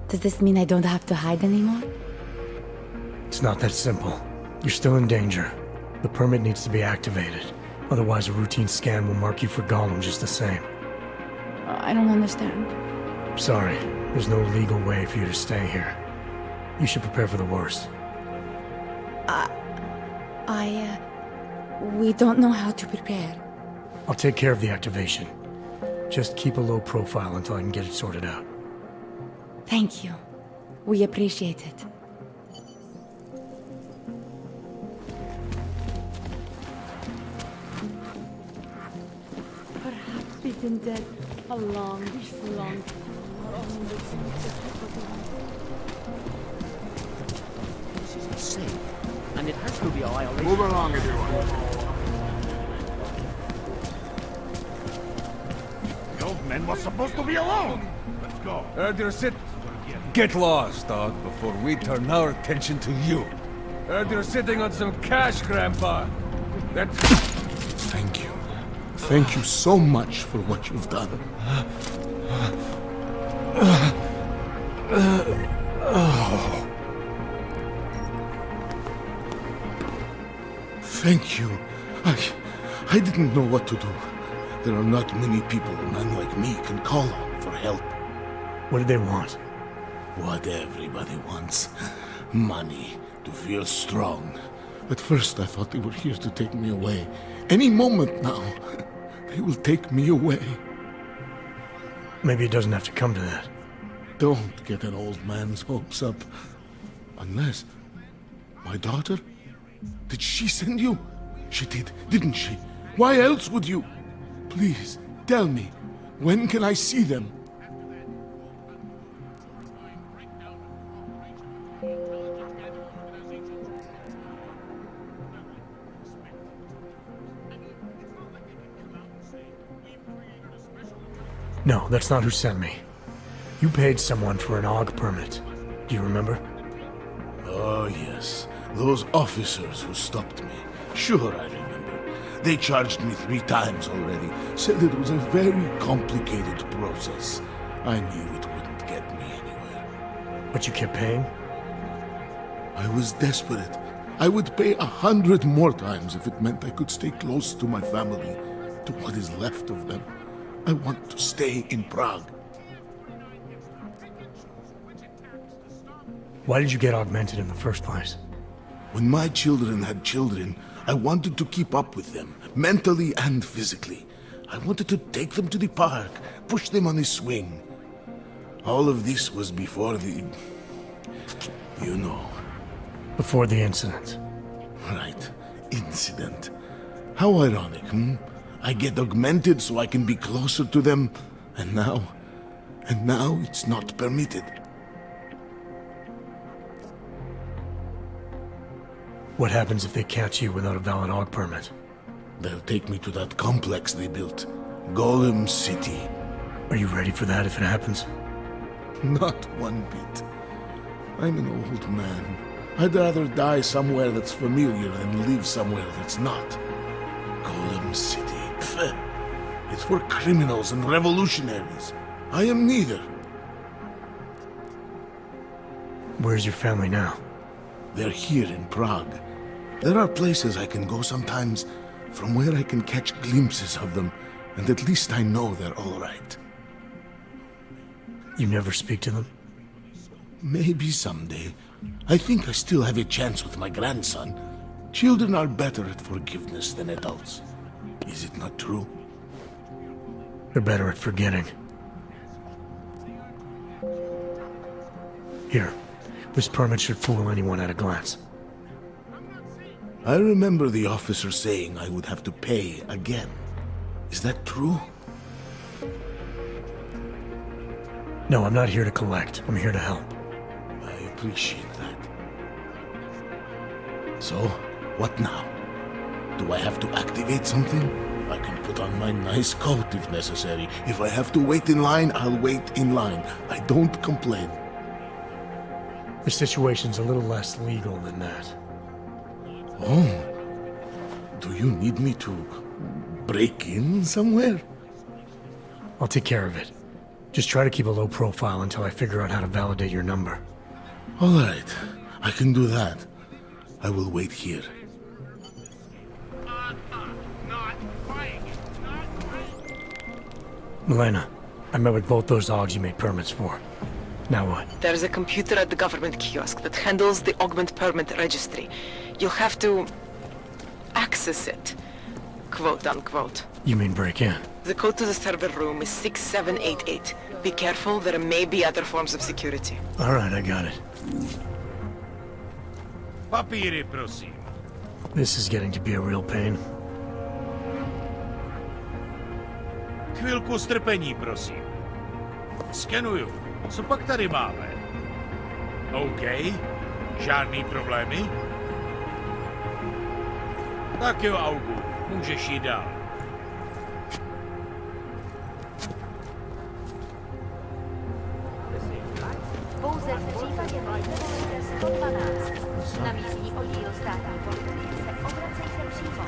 Does this mean I don't have to hide anymore? It's not that simple. You're still in danger. The permit needs to be activated. Otherwise, a routine scan will mark you for Golem just the same. I don't understand. Sorry, there's no legal way for you to stay here. You should prepare for the worst. We don't know how to prepare. I'll take care of the activation. Just keep a low profile until I can get it sorted out. Thank you. We appreciate it. Perhaps we've been dead a long time. This is insane. And it has to be a violation. Move along, everyone. The old man was supposed to be alone. Let's go. Herder, sit. Get lost, dog, before we turn our attention to you. Heard you're sitting on some cash, Grandpa. That's... Thank you. Thank you so much for what you've done. Thank you. I didn't know what to do. There are not many people a man like me can call on for help. What did they want? What everybody wants. Money. To feel strong. At first I thought they were here to take me away. Any moment now, they will take me away. Maybe it doesn't have to come to that. Don't get an old man's hopes up. Unless... My daughter? Did she send you? She did, didn't she? Why else would you? Please, tell me. When can I see them? No, that's not who sent me. You paid someone for an AUG permit. Do you remember? Oh, yes. Those officers who stopped me. Sure, I remember. They charged me 3 times already. Said it was a very complicated process. I knew it wouldn't get me anywhere. But you kept paying? I was desperate. I would pay 100 more times if it meant I could stay close to my family, to what is left of them. I want to stay in Prague. Why did you get augmented in the first place? When my children had children, I wanted to keep up with them, mentally and physically. I wanted to take them to the park, push them on a swing. All of this was before the... you know. Before the incident. Right. Incident. How ironic, hmm? I get augmented so I can be closer to them, and now it's not permitted. What happens if they catch you without a valid AUG permit? They'll take me to that complex they built. Golem City. Are you ready for that if it happens? Not one bit. I'm an old man. I'd rather die somewhere that's familiar than live somewhere that's not. Golem City. Pfft. It's for criminals and revolutionaries. I am neither. Where's your family now? They're here in Prague. There are places I can go sometimes from where I can catch glimpses of them, and at least I know they're all right. You never speak to them? Maybe someday. I think I still have a chance with my grandson. Children are better at forgiveness than adults. Is it not true? They're better at forgetting. Here. This permit should fool anyone at a glance. I remember the officer saying I would have to pay again. Is that true? No, I'm not here to collect. I'm here to help. I appreciate that. So, what now? Do I have to activate something? I can put on my nice coat if necessary. If I have to wait in line, I'll wait in line. I don't complain. The situation's a little less legal than that. Oh. Do you need me to break in somewhere? I'll take care of it. Just try to keep a low profile until I figure out how to validate your number. All right. I can do that. I will wait here. Milena, I met with both those dogs you made permits for. Now what? There's a computer at the government kiosk that handles the augment permit registry. You'll have to access it, quote unquote. You mean break in? The code to the server room is 6788. Be careful, there may be other forms of security. All right, I got it. Papíry, prosím. This is getting to be a real pain. Chvilku strpení, prosím. Skenuju. Co pak tady máme? OK. Žádný problémy? Tak jo, Augu. Můžeš jít dál. Pouze v případě volíte 112. Na místní oddíl státní policie se obracejte přímo.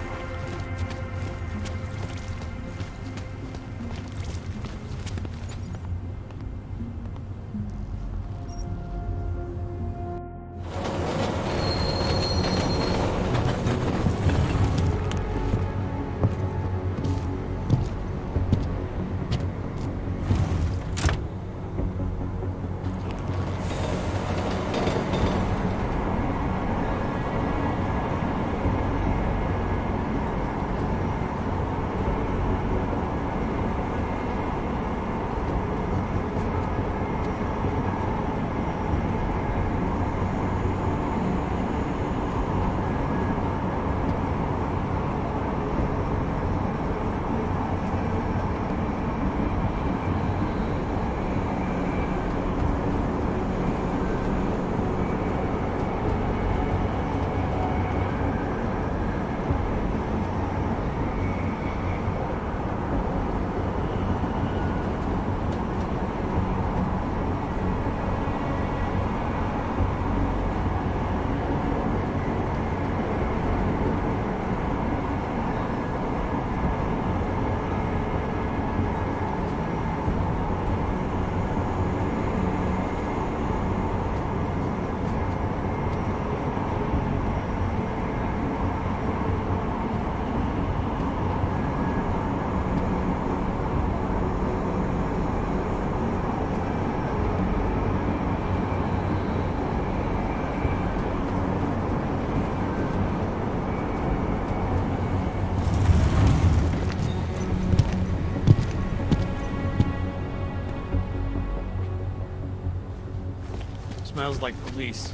Smells like police.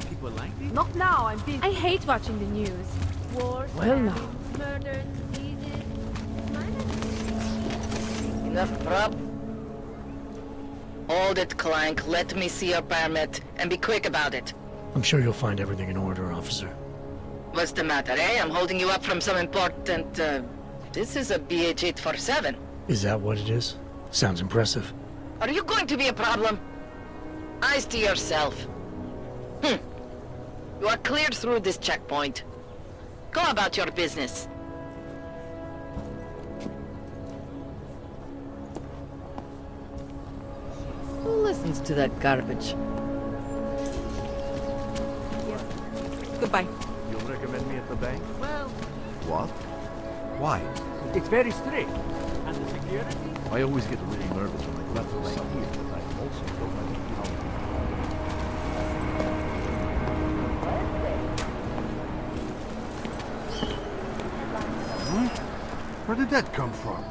People like it? Not now, I'm busy. I hate watching the news. Wars, Well, now. famines, murders, diseases. Enough, Rob. Hold it, Clank. Let me see your permit, and be quick about it. I'm sure you'll find everything in order, officer. What's the matter, eh? I'm holding you up from some important, This is a BH-847. Is that what it is? Sounds impressive. Are you going to be a problem? Eyes to yourself. You are cleared through this checkpoint. Go about your business. Who listens to that garbage? Goodbye. You'll recommend me at the bank? Well, What? Why? It's very strict. And the security? I always get really nervous when I grab the bank here, but I also don't like how... Where did that come from?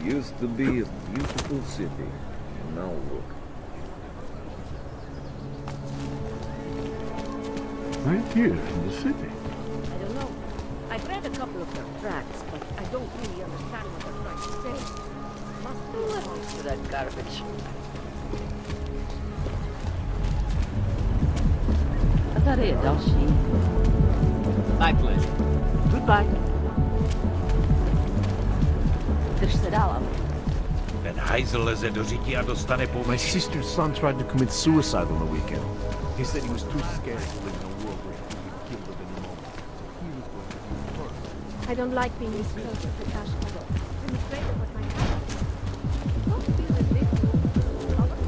Used to be a beautiful city. And now look. Right here in the city. I don't know. I've read a couple of their tracks, but I don't really understand what they're trying to say. Must be close to that garbage. A tady je další. Backlist. Goodbye. Drž se dál, ale. Ten hajzl leze do řítí a dostane My povětří. sister's son tried to commit suicide on the weekend. He said he was too scared to live in a world where he could be killed at any moment. He was going to be first. I don't like being this close to the cash cover. I'm afraid of what might happen. Don't feel as if you cover.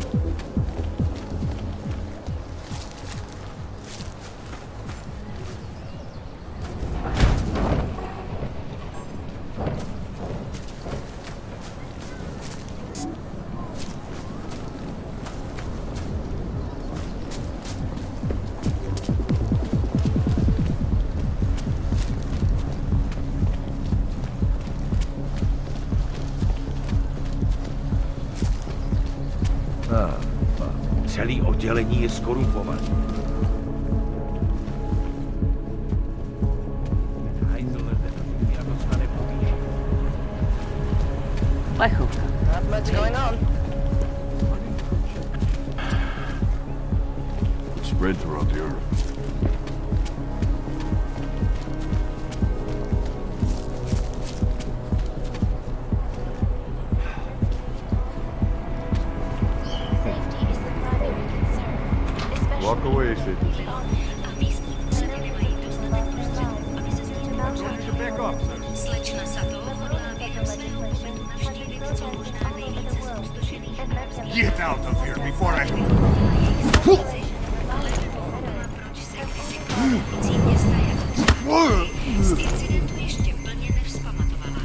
Celý oddělení je skorumpované. Ten hajzl leze do řítí a dostane povětří. Plechovka. Not much going on. It spread throughout the earth. Walk away, citizen. Slečna Sato hodlá během svého pobytu navštívit co možná nejvíce zpustošených míst. Get out of here before I... Ale nepochopila, proč se kdysi komunící města jako třeba z incidentu ještě plně nevzpamatovala.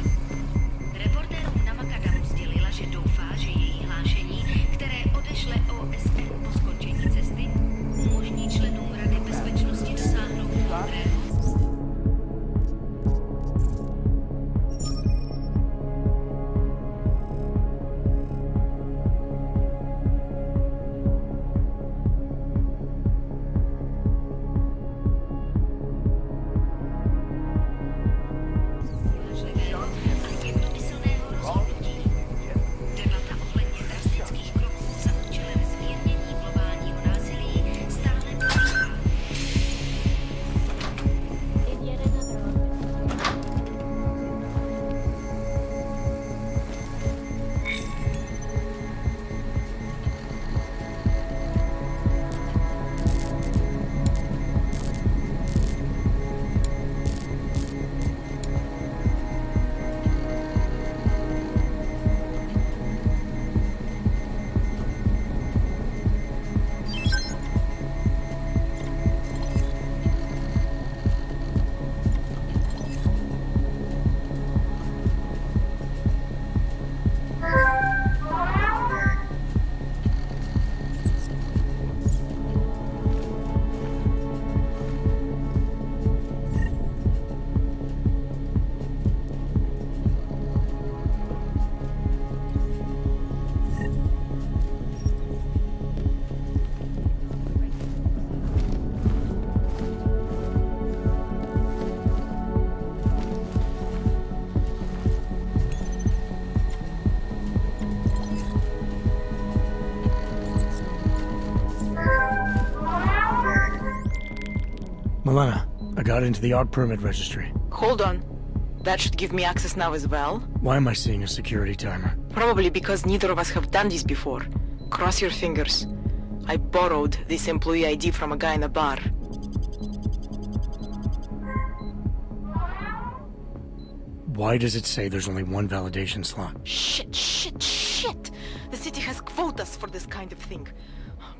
Reportérům na Makadamu sdělila, že doufá, že její hlášení, které odešle OSN po skončení cesty, umožní členům Rady bezpečnosti dosáhnout moudrého. Debata ohledně drastických kroků za účelem zmírnění globálního násilí stále probíhá. In yet another Milena, I got into the art permit registry. Hold on. That should give me access now as well. Why am I seeing a security timer? Probably because neither of us have done this before. Cross your fingers. I borrowed this employee ID from a guy in a bar. Why does it say there's only one validation slot? Shit! The city has quotas for this kind of thing.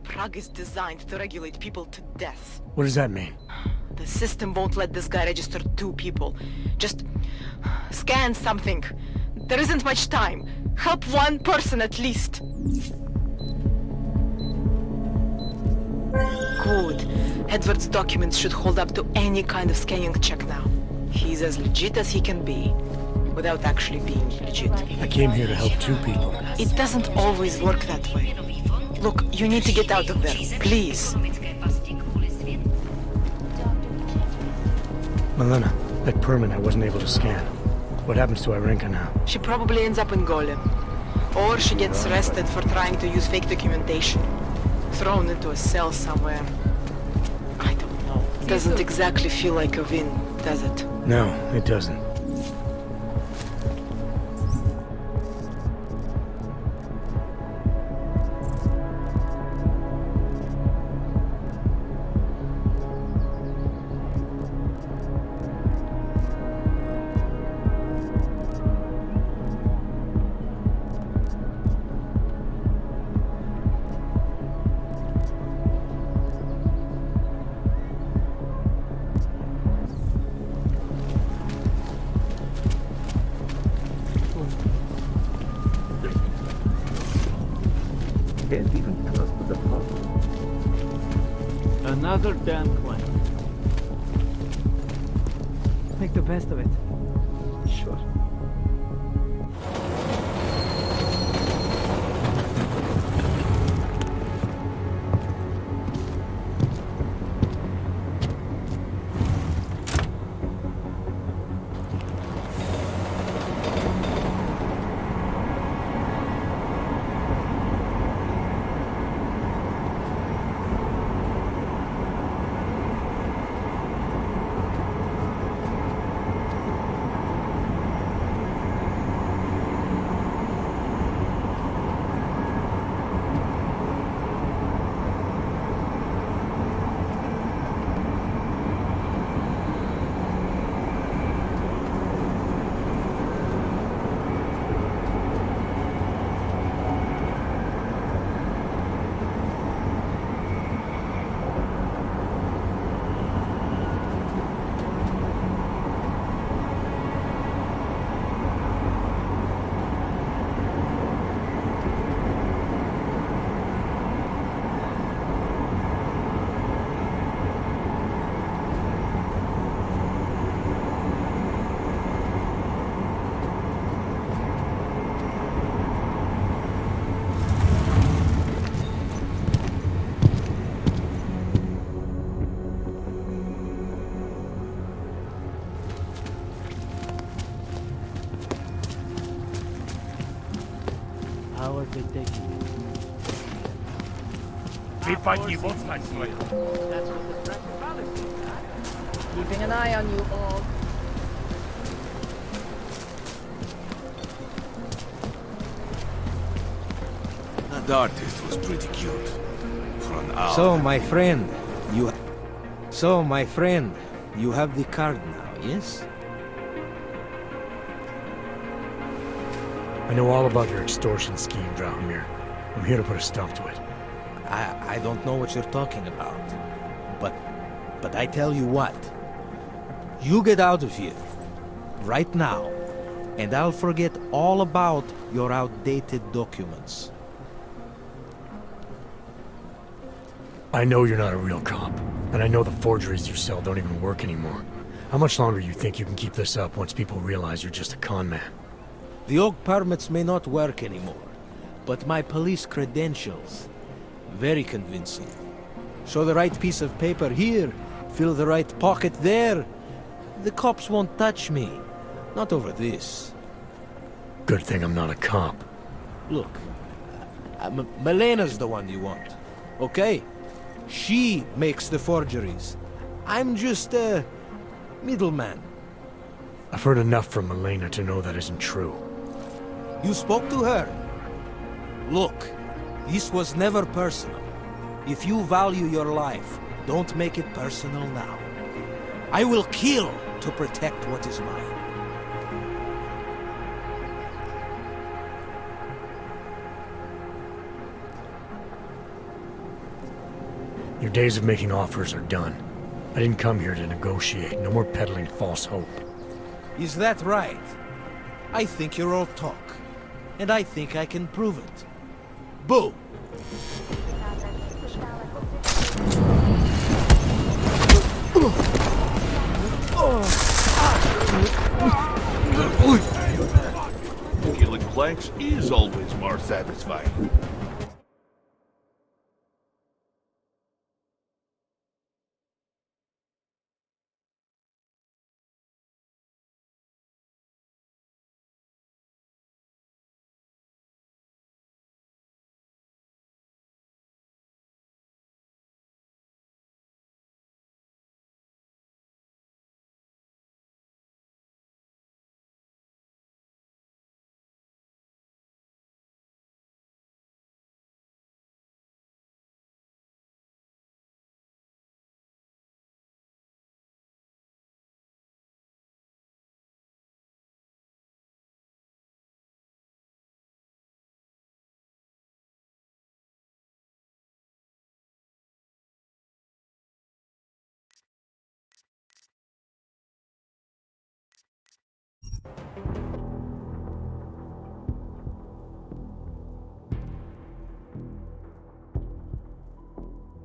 Prague is designed to regulate people to death. What does that mean? The system won't let this guy register 2 people. Just scan something. There isn't much time. Help one person at least. Good. Edward's documents should hold up to any kind of scanning check now. He's as legit as he can be. without actually being legit. I came here to help two people. It doesn't always work that way. Look, you need to get out of there, please. Milena, that permit I wasn't able to scan. What happens to Irenka now? She probably ends up in Golem. Or she gets arrested for trying to use fake documentation. Thrown into a cell somewhere. I don't know. Doesn't exactly feel like a win, does it? No, it doesn't. Can't even trust the department. Another damn claim. Make the best of it. Sure. How are they taking it? Vypadni odsaď, svoje. That's what the French policy is, huh? Keeping an eye on you all. That artist was pretty cute. For an hour. So, my friend, you have the card now, yes? I know all about your extortion scheme, Drahomir. I'm here to put a stop to it. I don't know what you're talking about. But I tell you what. You get out of here. Right now. And I'll forget all about your outdated documents. I know you're not a real cop. And I know the forgeries you sell don't even work anymore. How much longer do you think you can keep this up once people realize you're just a con man? The old permits may not work anymore. But my police credentials... very convincing. Show the right piece of paper here, fill the right pocket there. The cops won't touch me. Not over this. Good thing I'm not a cop. Look, Melena's the one you want, okay? She makes the forgeries. I'm just a middleman. I've heard enough from Milena to know that isn't true. You spoke to her? Look, this was never personal. If you value your life, don't make it personal now. I will kill to protect what is mine. Your days of making offers are done. I didn't come here to negotiate. No more peddling false hope. Is that right? I think you're all talk. And I think I can prove it. Boo! phalanx is always more satisfying.